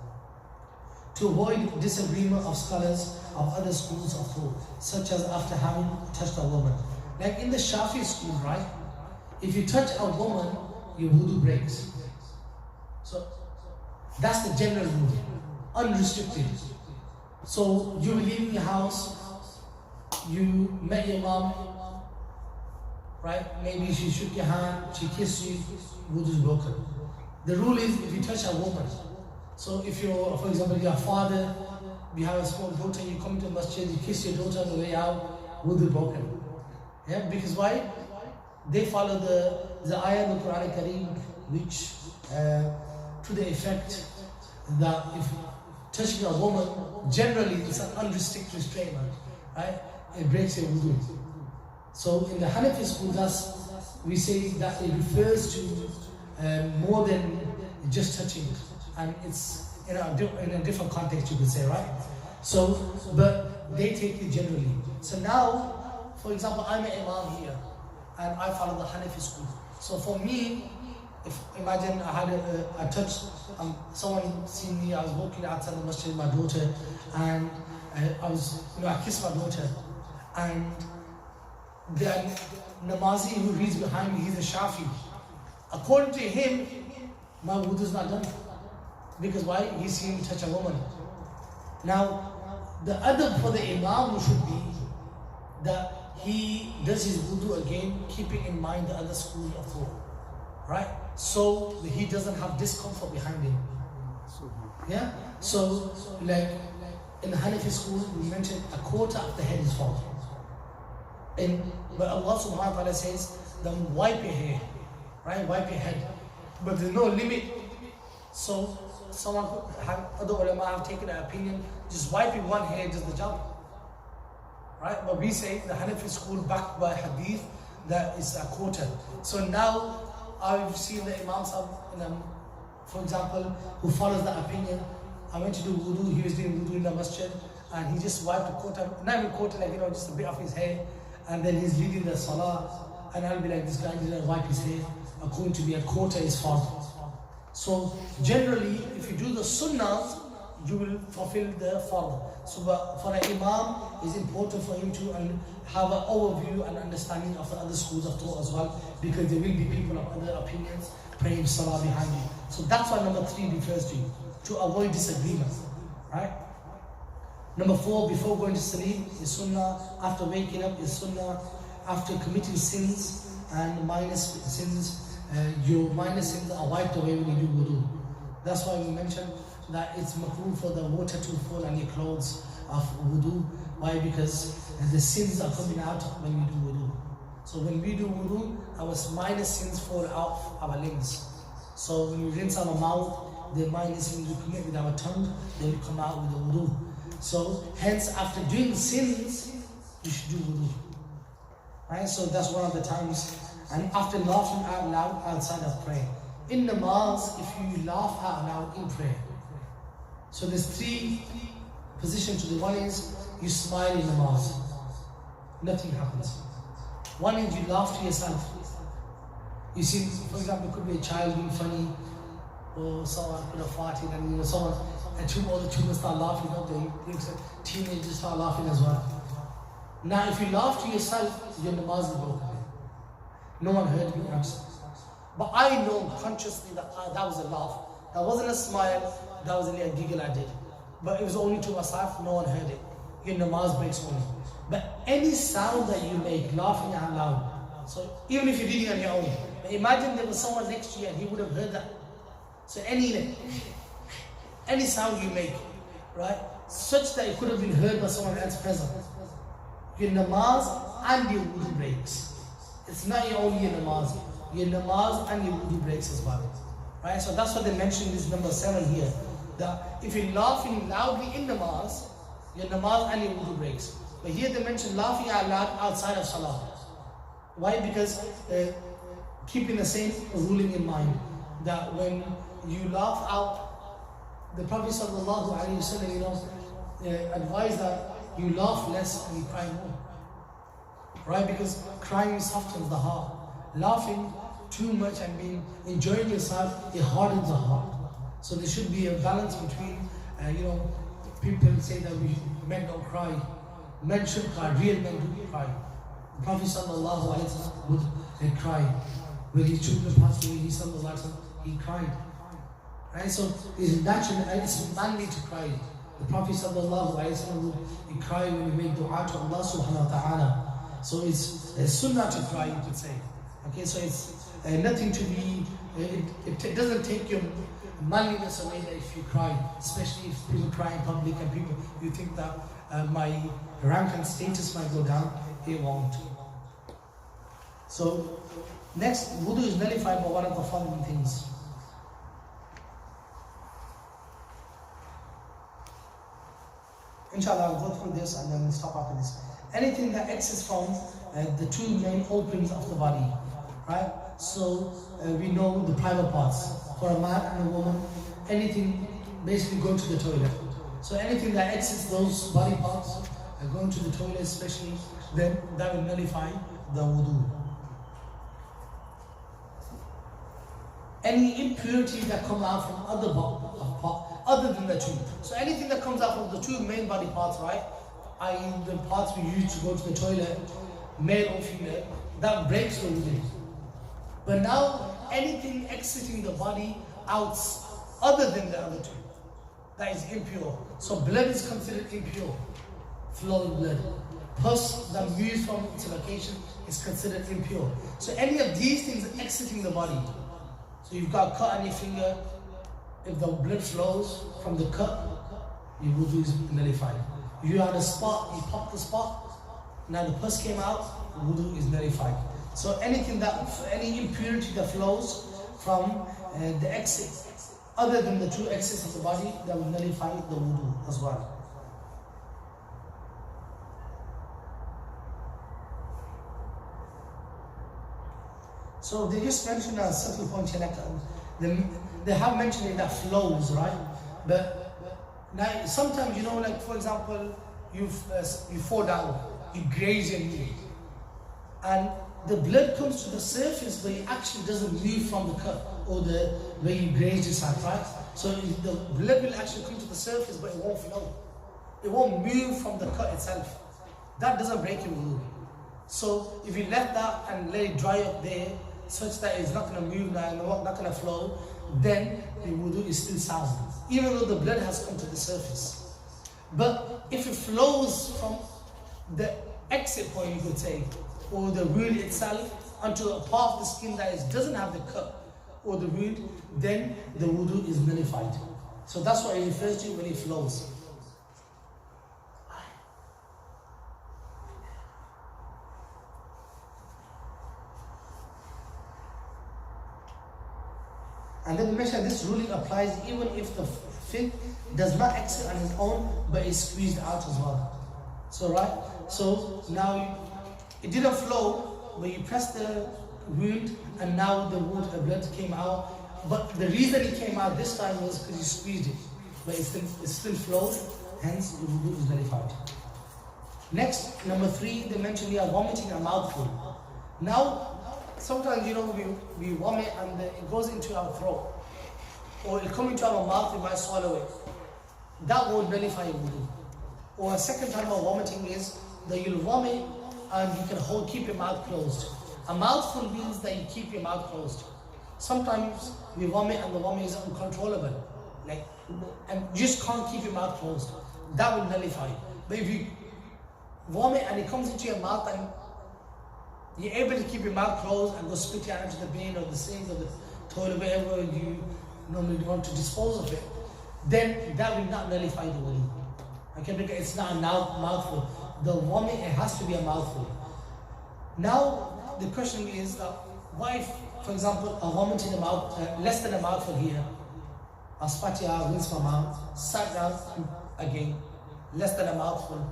To avoid disagreement of scholars of other schools of thought, such as after having touched a woman. Like in the Shafi school, right? If you touch a woman, your wudu breaks. So that's the general rule, unrestricted. So you were leaving your house, you met your mom, right? Maybe she shook your hand, she kissed you, wudu is broken. The rule is if you touch a woman. So if you're, for example, your father, you have a small daughter, you come to masjid, you kiss your daughter on the way out, wudu broken. Yeah, because why? They follow the ayah of the Quran Kareem, which to the effect that if touching a woman, generally it's an unrestricted restraint. right? It breaks your wudu. So in the Hanafi school, we say that it refers to more than just touching, and it's in a different context, you could say, right? So, but they take it generally. So now, for example, I'm an imam here, and I follow the Hanafi school. So for me, if imagine I had a touch, someone seen me, I was walking outside the masjid with my daughter, and I kissed my daughter, and the Namazi who reads behind me, he's a Shafi. According to him, my wudu is not done. Because why? He's seen me touch a woman. Now, the adab for the imam should be that he does his wudu again, keeping in mind the other school of thought. Right? So he doesn't have discomfort behind him. Yeah? So, like in the Hanafi school, we mentioned a quarter of the head is fard. But Allah subhanahu wa ta'ala says, then wipe your hair, right? Wipe your head. But there's no limit. So other ulama have taken an opinion, just wiping one hair does the job. Right? But we say the Hanafi school backed by hadith that is a quarter. So now I've seen the Imam for example, who follows that opinion. I went to do wudu, he was doing wudu in the masjid, and he just wiped a quarter, not even quarter, just a bit of his hair, and then he's leading the salah, and I'll be like, this guy didn't wipe his hair. According to me, a quarter is fard. So generally, if you do the sunnah, you will fulfill the fard. So for an imam, it's important for him to have an overview and understanding of the other schools of thought as well, because there will be people of other opinions praying salah behind you. So that's what number 3 refers to avoid disagreement, right? Number 4, before going to sleep is sunnah, after waking up is sunnah, after committing sins and minor sins, your minor sins are wiped away when you do wudu. That's why we mentioned that it's makruh for the water to fall on your clothes of wudu. Why? Because the sins are coming out when we do wudu. So when we do wudu, our minor sins fall out of our limbs. So when we rinse our mouth, the minor sins we commit with our tongue, they will come out with the wudu. So hence, after doing sins, you should do wudu. Right? So that's one of the times. And after laughing out loud outside of prayer. In namaz, if you laugh out loud in prayer. So there's 3 positions to do. One is you smile in namaz. Nothing happens. One is you laugh to yourself. You see, for example, it could be a child being funny, or someone could have farted, and someone, and all the children start laughing, teenagers start laughing as well. Now, if you laugh to yourself, your namaz is broken. No one heard me answer. But I know consciously that that was a laugh. That wasn't a smile, that was a giggle I did. But it was only to myself, no one heard it. Your namaz breaks only. But any sound that you make, laughing out loud, so even if you're reading on your own, but imagine there was someone next to you and he would have heard that. So any sound you make, right, such that it could have been heard by someone else present, your namaz and your wudu breaks. It's not only your namaz and your wudu breaks as well. Right? So that's what they mentioned in this number 7 here. That if you're laughing loudly in namaz, your namaz and your wudu breaks. But here they mention laughing out loud outside of salah. Why? Because keeping the same ruling in mind, that when you laugh out, the Prophet sallallahu alaihi wasallam, advised that you laugh less and you cry more. Right? Because crying softens the heart. Laughing too much and enjoying yourself, it hardens the heart. So there should be a balance between, people say that men don't cry. Men should cry, real men do cry. The Prophet sallallahu alaihi wasallam would cry. When his children passed away, he cried. Right? So it's natural and it's manly to cry. The Prophet sallallahu alaihi wasallam would cry when he made dua to Allah subhanahu wa ta'ala. So it's a sunnah to cry, you could say. Okay, so it's nothing to be, it doesn't take your manliness away that if you cry, especially if people cry in public and people, you think that my rank and status might go down, it won't. So, next, wudu is nullified by one of the following things. Inshallah, I'll go through this and then we'll stop after this. Anything that exits from the two main openings of the body, right? So we know the private parts. For a man and a woman, anything basically going to the toilet. So anything that exits those body parts, going to the toilet especially, then that will nullify the wudu. Any impurity that comes out from other than the two. So anything that comes out from the two main body parts, right? I.e. the parts we use to go to the toilet, male or female, that breaks the wudu. But now anything exiting the body out other than the other two, that is impure. So blood is considered impure, flowing blood. Pus that moves from its location is considered impure. So any of these things exiting the body. So you've got a cut on your finger, if the blood flows from the cut, your wudu is nullified. You had a spot, you popped the spot, now the pus came out, wudu is nullified. So anything that, any impurity that flows from the exit, other than the two exits of the body, that will nullify the wudu as well. So they just mentioned a subtle point here, like they have mentioned it that flows, right? But now sometimes, you know, like for example, you fall down, you graze your knee, and the blood comes to the surface, but it actually doesn't move from the cut or the where you grazed yourself, right? So the blood will actually come to the surface, but it won't flow. It won't move from the cut itself. That doesn't break your wudu. So if you left that and let it dry up there, such that it's not going to move now and not going to flow, then the wudu is still sound, even though the blood has come to the surface. But if it flows from the exit point, you could say, or the wound itself onto a part of the skin that doesn't have the cut or the wound, then the wudu is nullified. So that's what it refers to when it flows. And then we mentioned this ruling applies even if the filth does not exit on its own, but is squeezed out as well. So right, so now it didn't flow, but you pressed the wound, and now the blood came out. But the reason it came out this time was because you squeezed it, but it still flowed. Hence, the wudu is nullified. Next, number 3, they mentioned we are vomiting a mouthful. Now, sometimes, you know, we vomit and it goes into our throat, or it comes into our mouth, we might swallow it. That would nullify wudu. Or a second time of vomiting is that you'll vomit and you can keep your mouth closed. A mouthful means that you keep your mouth closed. Sometimes we vomit and the vomit is uncontrollable, and you just can't keep your mouth closed. That will nullify. But if you vomit and it comes into your mouth and you're able to keep your mouth closed and go spit it out into the bin or the sink or the toilet, wherever you normally want to dispose of it, then that will not nullify the wudu. Okay, because it's not a mouthful. The vomit, it has to be a mouthful. Now, the question is that what if, for example, a vomit in the mouth, less than a mouthful here, I spat it out, rinse my mouth, sat down again, less than a mouthful,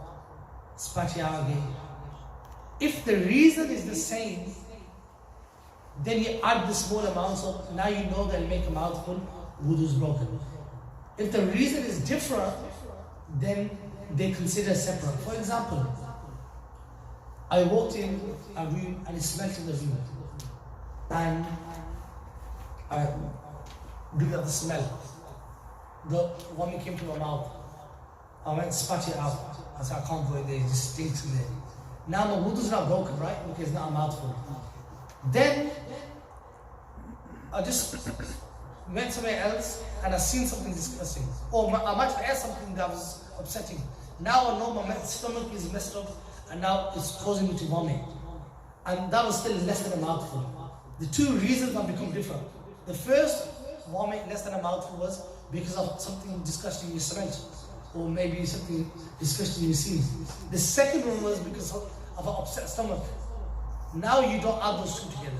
spat it out again. If the reason is the same, then you add the small amount, so now you know that you make a mouthful, wudu is broken. If the reason is different, then they consider separate. For example, I walked in a room and it smelled in the room, and I breathed out the smell. The vomit came to my mouth. I went and spat it out. I said, I can't go in there, it just stinks in there. Now my wudu is not broken, right? Because it's not a mouthful. Then I just went somewhere else and I seen something disgusting. Or I might have ate something that was upsetting. Now I know my stomach is messed up and now it's causing me to vomit. And that was still less than a mouthful. The two reasons have become different. The first vomit less than a mouthful was because of something disgusting you smelled, or maybe something disgusting you see. The second one was because of an upset stomach. Now you don't add those two together.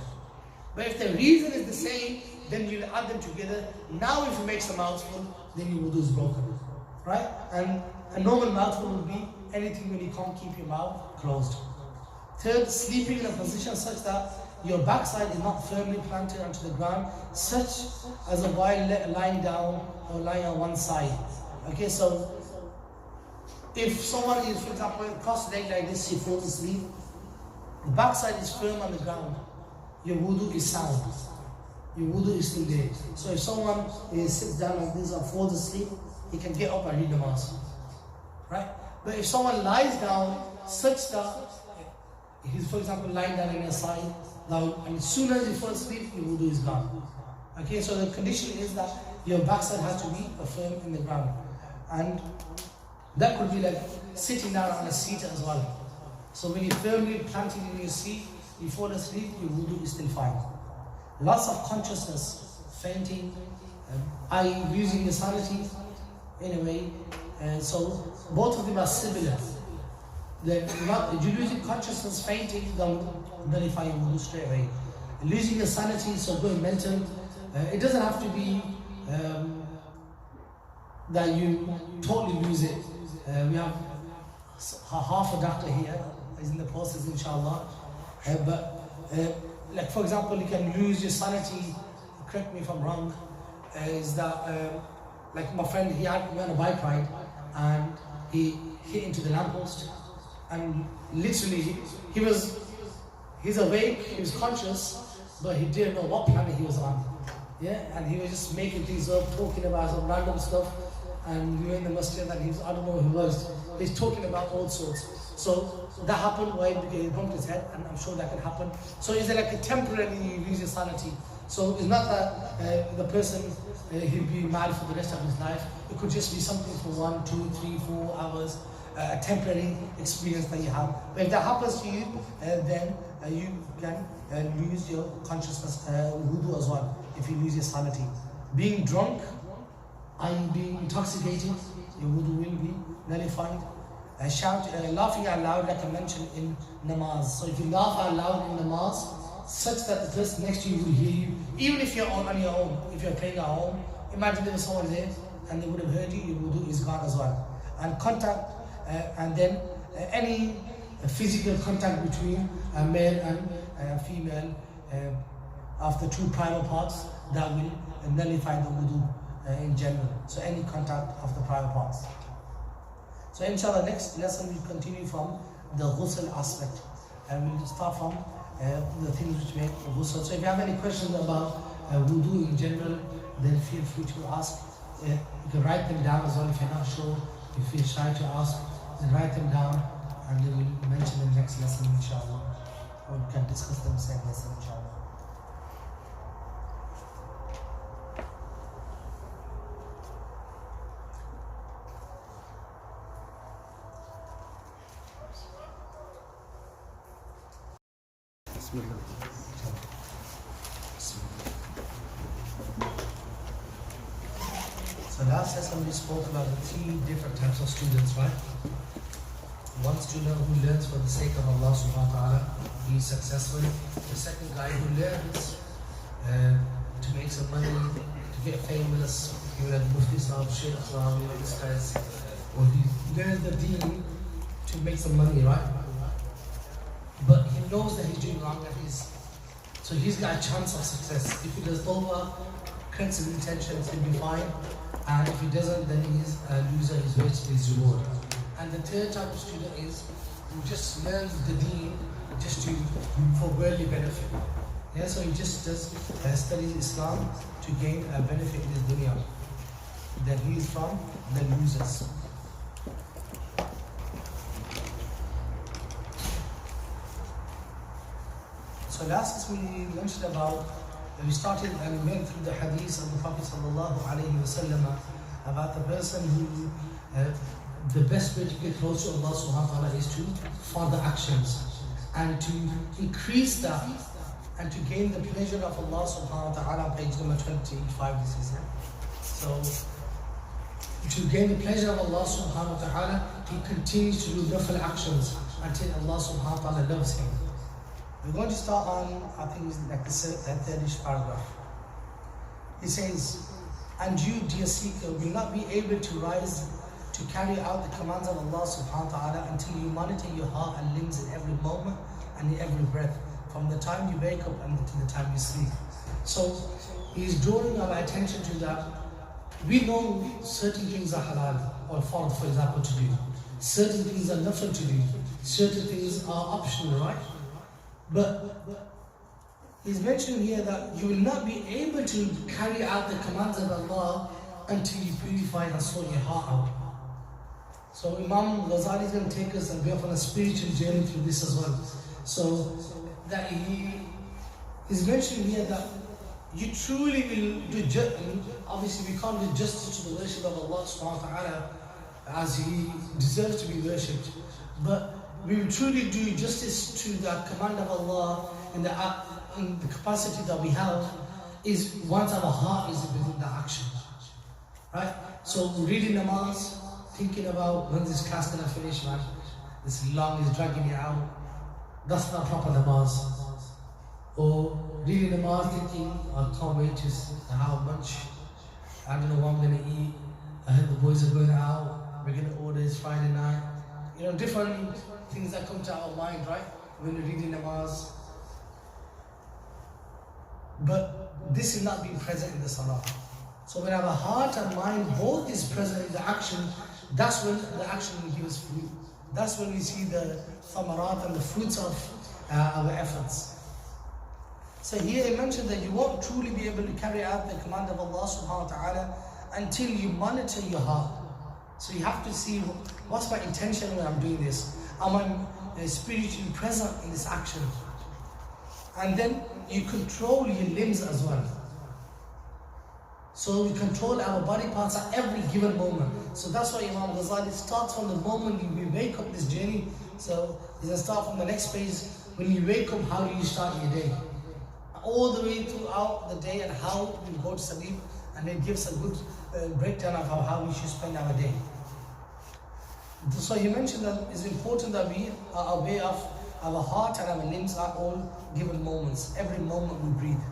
But if the reason is the same, then you add them together. Now if it makes a mouthful, then your wudu is broken. Right? And A normal mouthful would be anything when you can't keep your mouth closed. Third, sleeping in a position such that your backside is not firmly planted onto the ground, such as a while lying down or lying on one side. Okay, so if someone is, for example, cross-legged like this, she falls asleep, the backside is firm on the ground, your wudu is sound. Your wudu is still there. So if someone sits down like this and falls asleep, he can get up and read namaz. Right? But if someone lies down such that he's, for example, lying down on your side, now, and as soon as you fall asleep, your wudu is gone. Okay, so the condition is that your backside has to be firm in the ground. And that could be like sitting down on a seat as well. So when you're firmly planted in your seat, you fall asleep, your wudu is still fine. Loss of consciousness, fainting, losing your sanity, anyway. So both of them are similar. Losing consciousness, fainting, don't nullify your wudu straight away. Losing your sanity, so going mental. It doesn't have to be that you totally lose it. We have half a doctor here, is in the process, inshallah. Like for example, you can lose your sanity, correct me if I'm wrong, is that, like my friend, he went on a bike ride and he hit into the lamppost, and literally he's awake, he was conscious, but he didn't know what planet he was on. Yeah, and he was just making things up, talking about some random stuff, and we were in the masjid and I don't know who he was, he's talking about all sorts. So that happened while he bumped his head, and I'm sure that can happen. So is it like a temporarily you lose your sanity? So it's not that the person, he'll be mad for the rest of his life. It could just be something for 1, 2, 3, 4 hours, a temporary experience that you have. But if that happens to you, then you can lose your consciousness, wudu as well, if you lose your sanity. Being drunk and being intoxicated, your wudu will be nullified. Laughing out loud, like I mentioned, in namaz. So if you laugh out loud in namaz, such that the person next to you will hear you, even if you're on your own, if you're praying at home, imagine there was someone there and they would have heard you, your wudu is gone as well. And contact, and then any physical contact between a male and a female of the two private parts, that will nullify the wudu in general. So any contact of the private parts. So inshallah, next lesson we continue from the ghusl aspect, and we'll start from the things which make ghusl. So if you have any questions about wudu in general, then feel free to ask. You can write them down as well if you're not sure. If you feel shy to ask, then write them down, and then we'll mention them next lesson, inshallah. Or we can discuss them same lesson, inshallah. So last lesson we spoke about the 3 different types of students, right? One student who learns for the sake of Allah subhanahu wa ta'ala, he is successful. The second guy who learns to make some money, to get famous, he will have Mufti Sahab, Shaykh Islam, these guys, or he learns the deen to make some money, right? But he knows that he's doing wrong, so he's got a chance of success. If he does tawbah, corrects his intentions, he'll be fine. And if he doesn't, then he's a loser, he's wasted his reward. And the third type of student is who just learns the deen just for worldly benefit. Yeah, so he just does studies Islam to gain a benefit in his dunya. Then he is from the losers. So last we mentioned about, we started and went through the hadith of the Prophet sallallahu alaihi wasallam about the person who, the best way to get close to Allah subhanahu wa ta'ala is to further actions and to increase that and to gain the pleasure of Allah subhanahu wa ta'ala. Page number 25 this is. So to gain the pleasure of Allah subhanahu wa ta'ala, he continues to do nafil actions until Allah subhanahu wa ta'ala loves him. We're going to start on, I think it's like the 3rd paragraph. He says, and you, dear seeker, will not be able to rise to carry out the commands of Allah subhanahu wa ta'ala until you monitor your heart and limbs in every moment and in every breath, from the time you wake up until the time you sleep. So he's drawing our attention to that. We know certain things are halal or fard, for example, to do. Certain things are nafil to do. Certain things are optional, right? But he's mentioning here that you will not be able to carry out the commands of Allah until you purify and sort your heart out. So Imam Ghazali is going to take us and be off on a spiritual journey through this as well. So that he is mentioning here that you truly will do justice. Obviously we can't do justice to the worship of Allah subhanahu wa ta'ala as He deserves to be worshipped. But we will truly do justice to the command of Allah in the capacity that we have is once our heart is within the action. Right? So reading namaz, thinking about when this class gonna finish, man. This long is dragging it out. That's not proper namaz. Or reading namaz thinking, I can't wait to see how much, I don't know what I'm gonna eat. I heard the boys are going out, we're gonna order, it's Friday night. You know, different things that come to our mind, right? When we're reading namaz. But this is not being present in the salah. So when our heart and mind both is present in the action, that's when the action will give us fruit. That's when we see the thamarat and the fruits of our efforts. So here he mentioned that you won't truly be able to carry out the command of Allah subhanahu wa ta'ala until you monitor your heart. So you have to see, what's my intention when I'm doing this? Am I spiritually present in this action? And then you control your limbs as well. So we control our body parts at every given moment. So that's why Imam Ghazali starts from the moment you wake up this journey. So he's going to start from the next page. When you wake up, how do you start your day? All the way throughout the day and how we go to sleep. And it gives a good breakdown of how we should spend our day. So he mentioned that it's important that we are aware of our heart and our limbs at all given moments, every moment we breathe.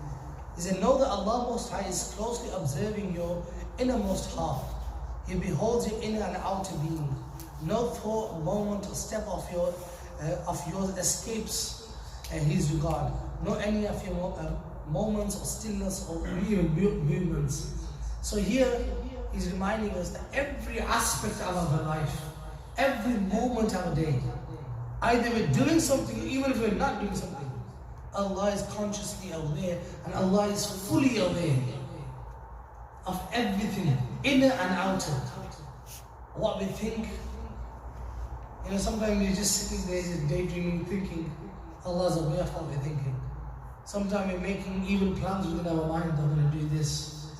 He said, know that Allah Most High is closely observing your innermost heart. He beholds your inner and outer being. No thought, moment, or step of yours escapes His regard. No any of your moments or stillness or even movements. So here he's reminding us that every aspect of our life, every moment of our day, either we're doing something, even if we're not doing something, Allah is consciously aware and Allah is fully aware of everything, inner and outer. What we think, you know, sometimes we're just sitting there just daydreaming, thinking, Allah's aware of what we're thinking. Sometimes we're making evil plans within our mind. I'm going to do this,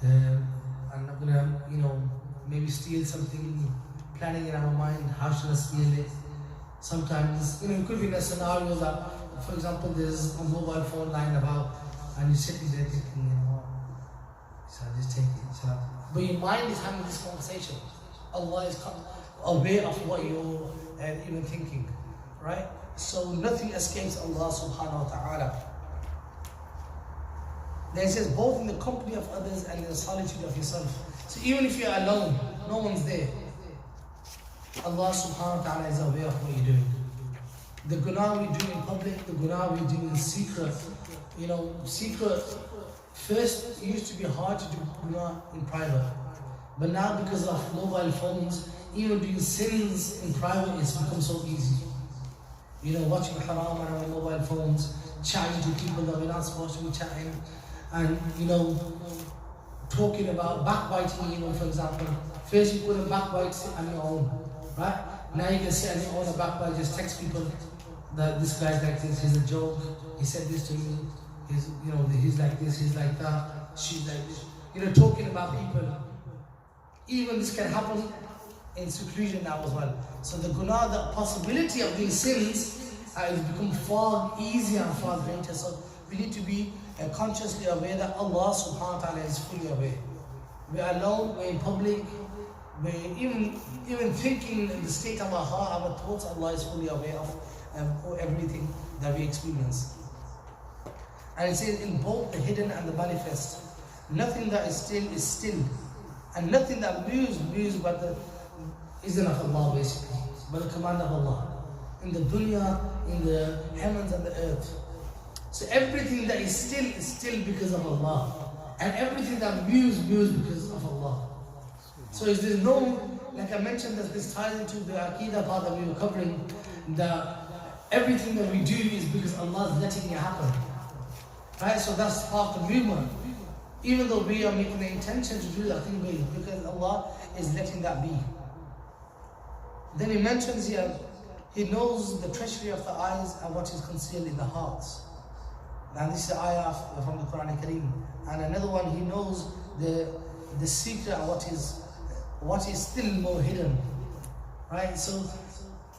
and I'm going to, you know, maybe steal something, planning in our mind, how should I steal it? Sometimes, you know, it could be in a scenario that, for example, there's a mobile phone lying about, and you're sitting there thinking, you know what, so I just take it, shut up. But your mind is having this conversation. Allah is aware of what you're even thinking, right? So nothing escapes Allah subhanahu wa ta'ala. Then it says, both in the company of others and in the solitude of yourself. So even if you're alone, no one's there, Allah subhanahu wa ta'ala is aware of what you're doing. The guna we do in public, the guna we do in secret. You know, secret, first it used to be hard to do guna in private. But now because of mobile phones, even doing sins in private, it's become so easy. You know, watching haram on our mobile phones, chatting to people that we're not supposed to be chatting, and, you know, talking about backbiting, you know, for example. First you couldn't backbite on your own, right? Now you can sit on your own and backbite, just text people that this guy's like this, he's a joke, he said this to me, he's, you know, he's like this, he's like that, she's like this. You know, talking about people. Even this can happen in seclusion now as well. So the guna, the possibility of doing sins has become far easier and far greater. So we need to be consciously aware that Allah subhanahu wa ta'ala is fully aware. We're alone, we're in public, we're even thinking in the state of our heart, our thoughts, Allah is fully aware of everything that we experience. And it says, in both the hidden and the manifest, nothing that is still, and nothing that moves, but isn't of Allah basically, but the command of Allah. In the dunya, in the heavens and the earth. So everything that is still because of Allah. And everything that moves because of Allah. So is there no, like I mentioned, that this ties into the Aqidah part that we were covering, that everything that we do is because Allah is letting it happen. Right? So that's part of the movement. Even though we are making the intention to do that thing, because Allah is letting that be. Then he mentions here, He knows the treasury of the eyes and what is concealed in the hearts. And this is the ayah from the Quran Kareem. And another one, He knows the secret of what is still more hidden. Right? So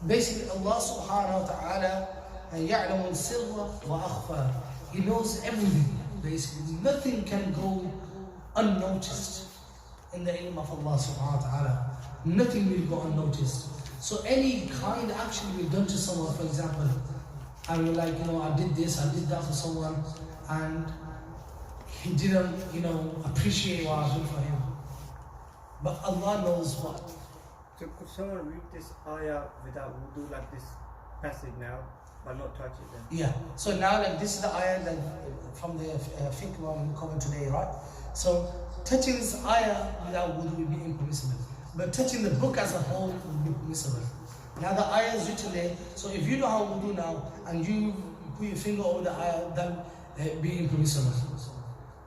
basically Allah subhanahu wa ta'ala يَعْلَمُ السِّرَّ وَأَخْفَى. He knows everything. Basically, nothing can go unnoticed in the ilm of Allah subhanahu wa ta'ala. Nothing will go unnoticed. So any kind of action we've done to someone, for example, and we're like, I did this, I did that for someone, and he didn't, appreciate what I did for him. But Allah knows what. So could someone read this ayah without wudu, like this passage now, but not touch it then? Yeah. So now, this is the ayah that from the fiqh one we covered today, right? So touching this ayah without wudu will be impermissible. But touching the book as a whole will be permissible. Now the ayah is written there, so if you know how wudu now, and you put your finger over the ayah, then it will be impermissible.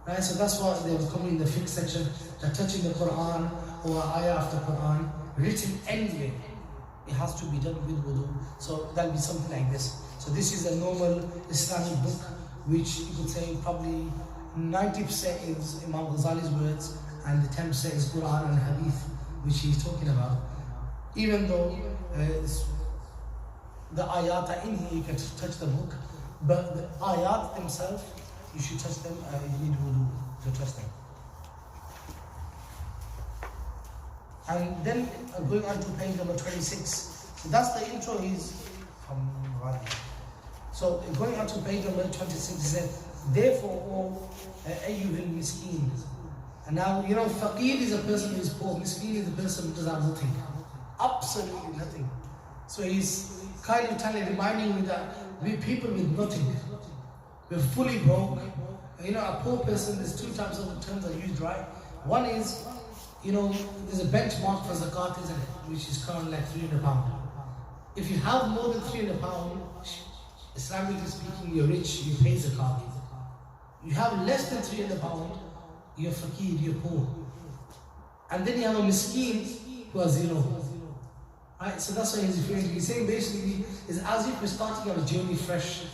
Right? So that's what they were coming in the fiqh section, that touching the Quran or ayah after Quran, written anyway, it has to be done with wudu. So that'll be something like this. So this is a normal Islamic book, which you could say probably 90% is Imam Ghazali's words, and the 10% is Quran and Hadith, which he's talking about. Even though the ayat are in here, you can touch the book, but the ayat themselves, you should touch them, you need wudu to touch them. And then going on to page number 26. So that's the intro he's from right here. So going on to page number 26, he said, therefore, ayyuhil miskeen. And now, faqir is a person who is poor, miskeen is a person who does have nothing. Absolutely nothing. So he's kind of reminding me that we're people with nothing. We're fully broke. A poor person, there's two types of terms are used, right? One is, there's a benchmark for zakat, isn't it? Which is currently like £300. If you have more than £300, Islamically speaking, you're rich, you pay zakat. You have less than £300, you're faqir, you're poor. And then you have a miskeen who has zero. Right? So that's what he's referring to. He's saying basically, is as if we're starting on a journey fresh.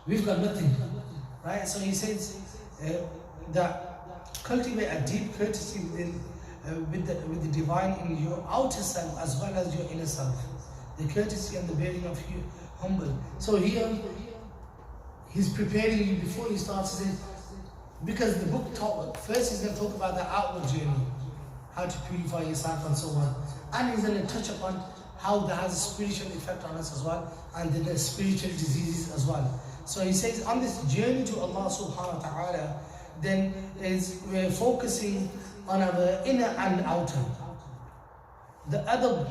We've got nothing. Right? So he says that cultivate a deep courtesy with the divine in your outer self as well as your inner self. The courtesy and the bearing of you humble. So here, he's preparing you before he starts. He says, because the book first he's going to talk about the outward journey, how to purify yourself and so on. And he's going to touch upon how that has a spiritual effect on us as well, and then the spiritual diseases as well. So he says, on this journey to Allah subhanahu wa ta'ala, then we're focusing on our inner and outer. The adab,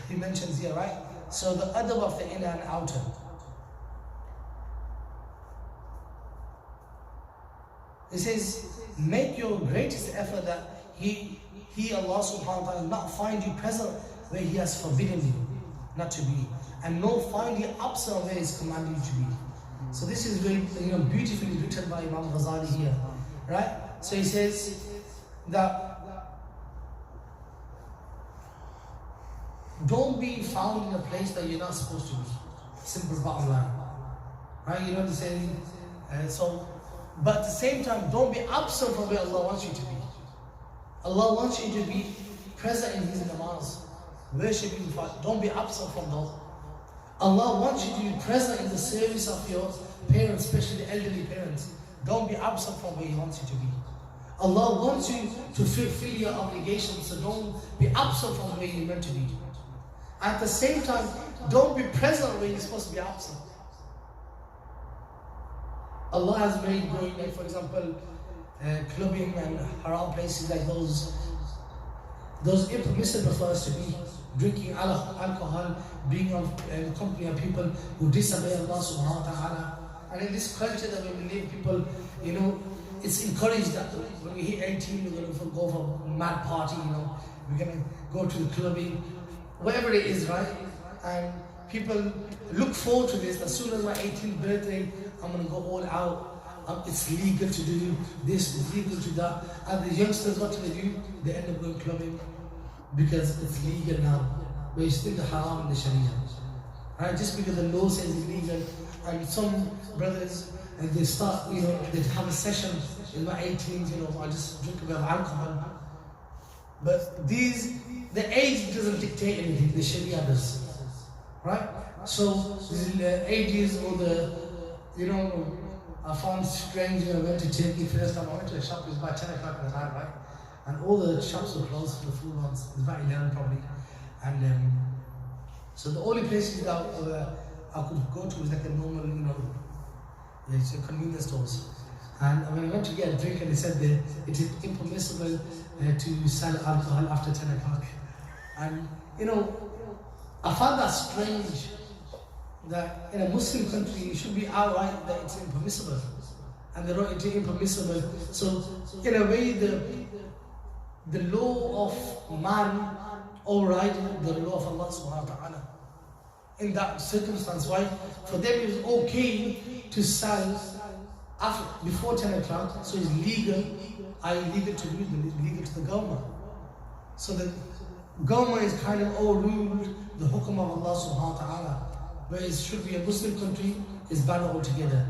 he mentions here, right? So the adab of the inner and outer. He says, make your greatest effort that He Allah subhanahu wa ta'ala not find you present where He has forbidden you not to be, and nor find you absent where He's commanded you to be. So this is very beautifully written by Imam Ghazali here, right? So he says that don't be found in a place that you're not supposed to be. Simple bottom line, right? You know what I'm saying? But at the same time, don't be absent from where Allah wants you to be. Allah wants you to be present in His namaz, worshiping. Don't be absent from those. Allah wants you to be present in the service of your parents, especially the elderly parents. Don't be absent from where He wants you to be. Allah wants you to fulfill your obligations, so don't be absent from where you're meant to be. At the same time, don't be present where you're supposed to be absent. Allah has made going, like for example, clubbing and haram places like those, Those impermissible for us to be drinking alcohol, being on in the company of people who disobey Allah subhanahu wa ta'ala. And in this culture that we live, people, you know, it's encouraged that when we hit 18, we're going to go for a mad party, you know, we're going to go to the clubbing, whatever it is, right? And people look forward to this. As soon as my 18th birthday, I'm going to go all out. It's legal to do this, it's legal to that. And the youngsters, what do? They end up going clubbing because it's legal now. But it's still the haram in the Sharia. Right? Just because the law says it's legal. And some brothers, and they start, you know, they have a session in my 18s, you know, I just drink a bit of alcohol. But the age doesn't dictate anything, the Sharia does. Right? So the ages or you know, I found strange when I went to Turkey first time. I went to a shop, it was about 10 o'clock in the night, right? And all the shops were closed for the full ones. It was about 11 probably. And so the only places that I could go to was like a normal, you know, it's a convenience stores. And when I went to get a drink, and they said that it is impermissible to sell alcohol after 10 o'clock. And, you know, I found that strange that in a Muslim country it should be outright that it's impermissible. And they wrote it impermissible. So, in a way, the law of man overriding the law of Allah subhanahu wa ta'ala. In that circumstance, why? For them it was okay to sell before 10 o'clock, so it's legal, legal to do, legal to the government. So the government is kind of overruled the hukum of Allah subhanahu wa ta'ala. Whereas it should be a Muslim country, is banned altogether.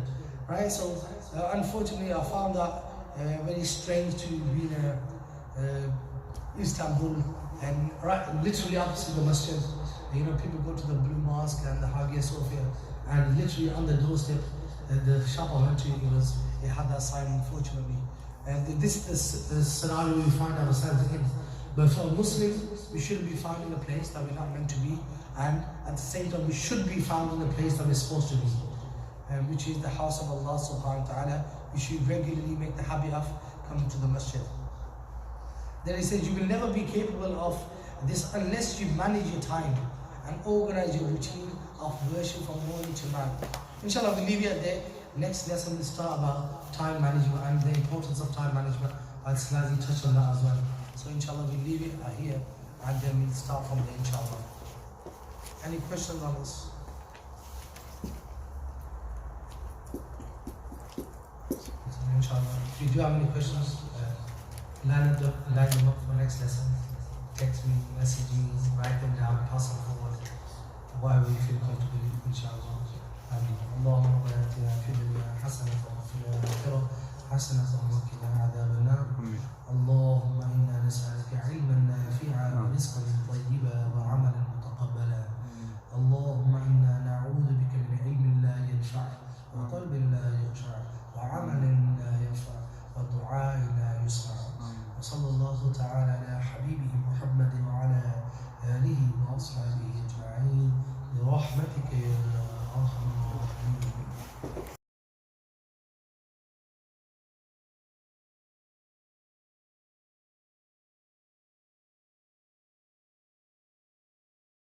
Right? So unfortunately I found that very strange to be in Istanbul, and right literally opposite the masjid. You know, people go to the Blue Mosque and the Hagia Sophia, and literally on the doorstep, the shop I went to, it had that sign, unfortunately. And this is the scenario we find ourselves in. But for a Muslim, we shouldn't be found in a place that we're not meant to be, and at the same time we should be found in a place that we're supposed to be, which is the house of Allah subhanahu wa ta'ala. We should regularly make the habit of coming to the masjid. Then he says, you will never be capable of this unless you manage your time and organize your routine of worship from morning to night. Inshallah, we'll leave it there. Next lesson we'll start about time management and the importance of time management. I'll slightly touch on that as well. So inshallah, we'll leave it here and then we'll start from there, inshallah. Any questions on this? Inshallah. If you do have any questions, line them up for next lesson. Text me, message me, write them down, pass them forward. Whatever you feel comfortable with, inshallah. اللهم ربنا اتنا في الدنيا حسنة وفي الآخرة حسنة وقنا عذاب النار.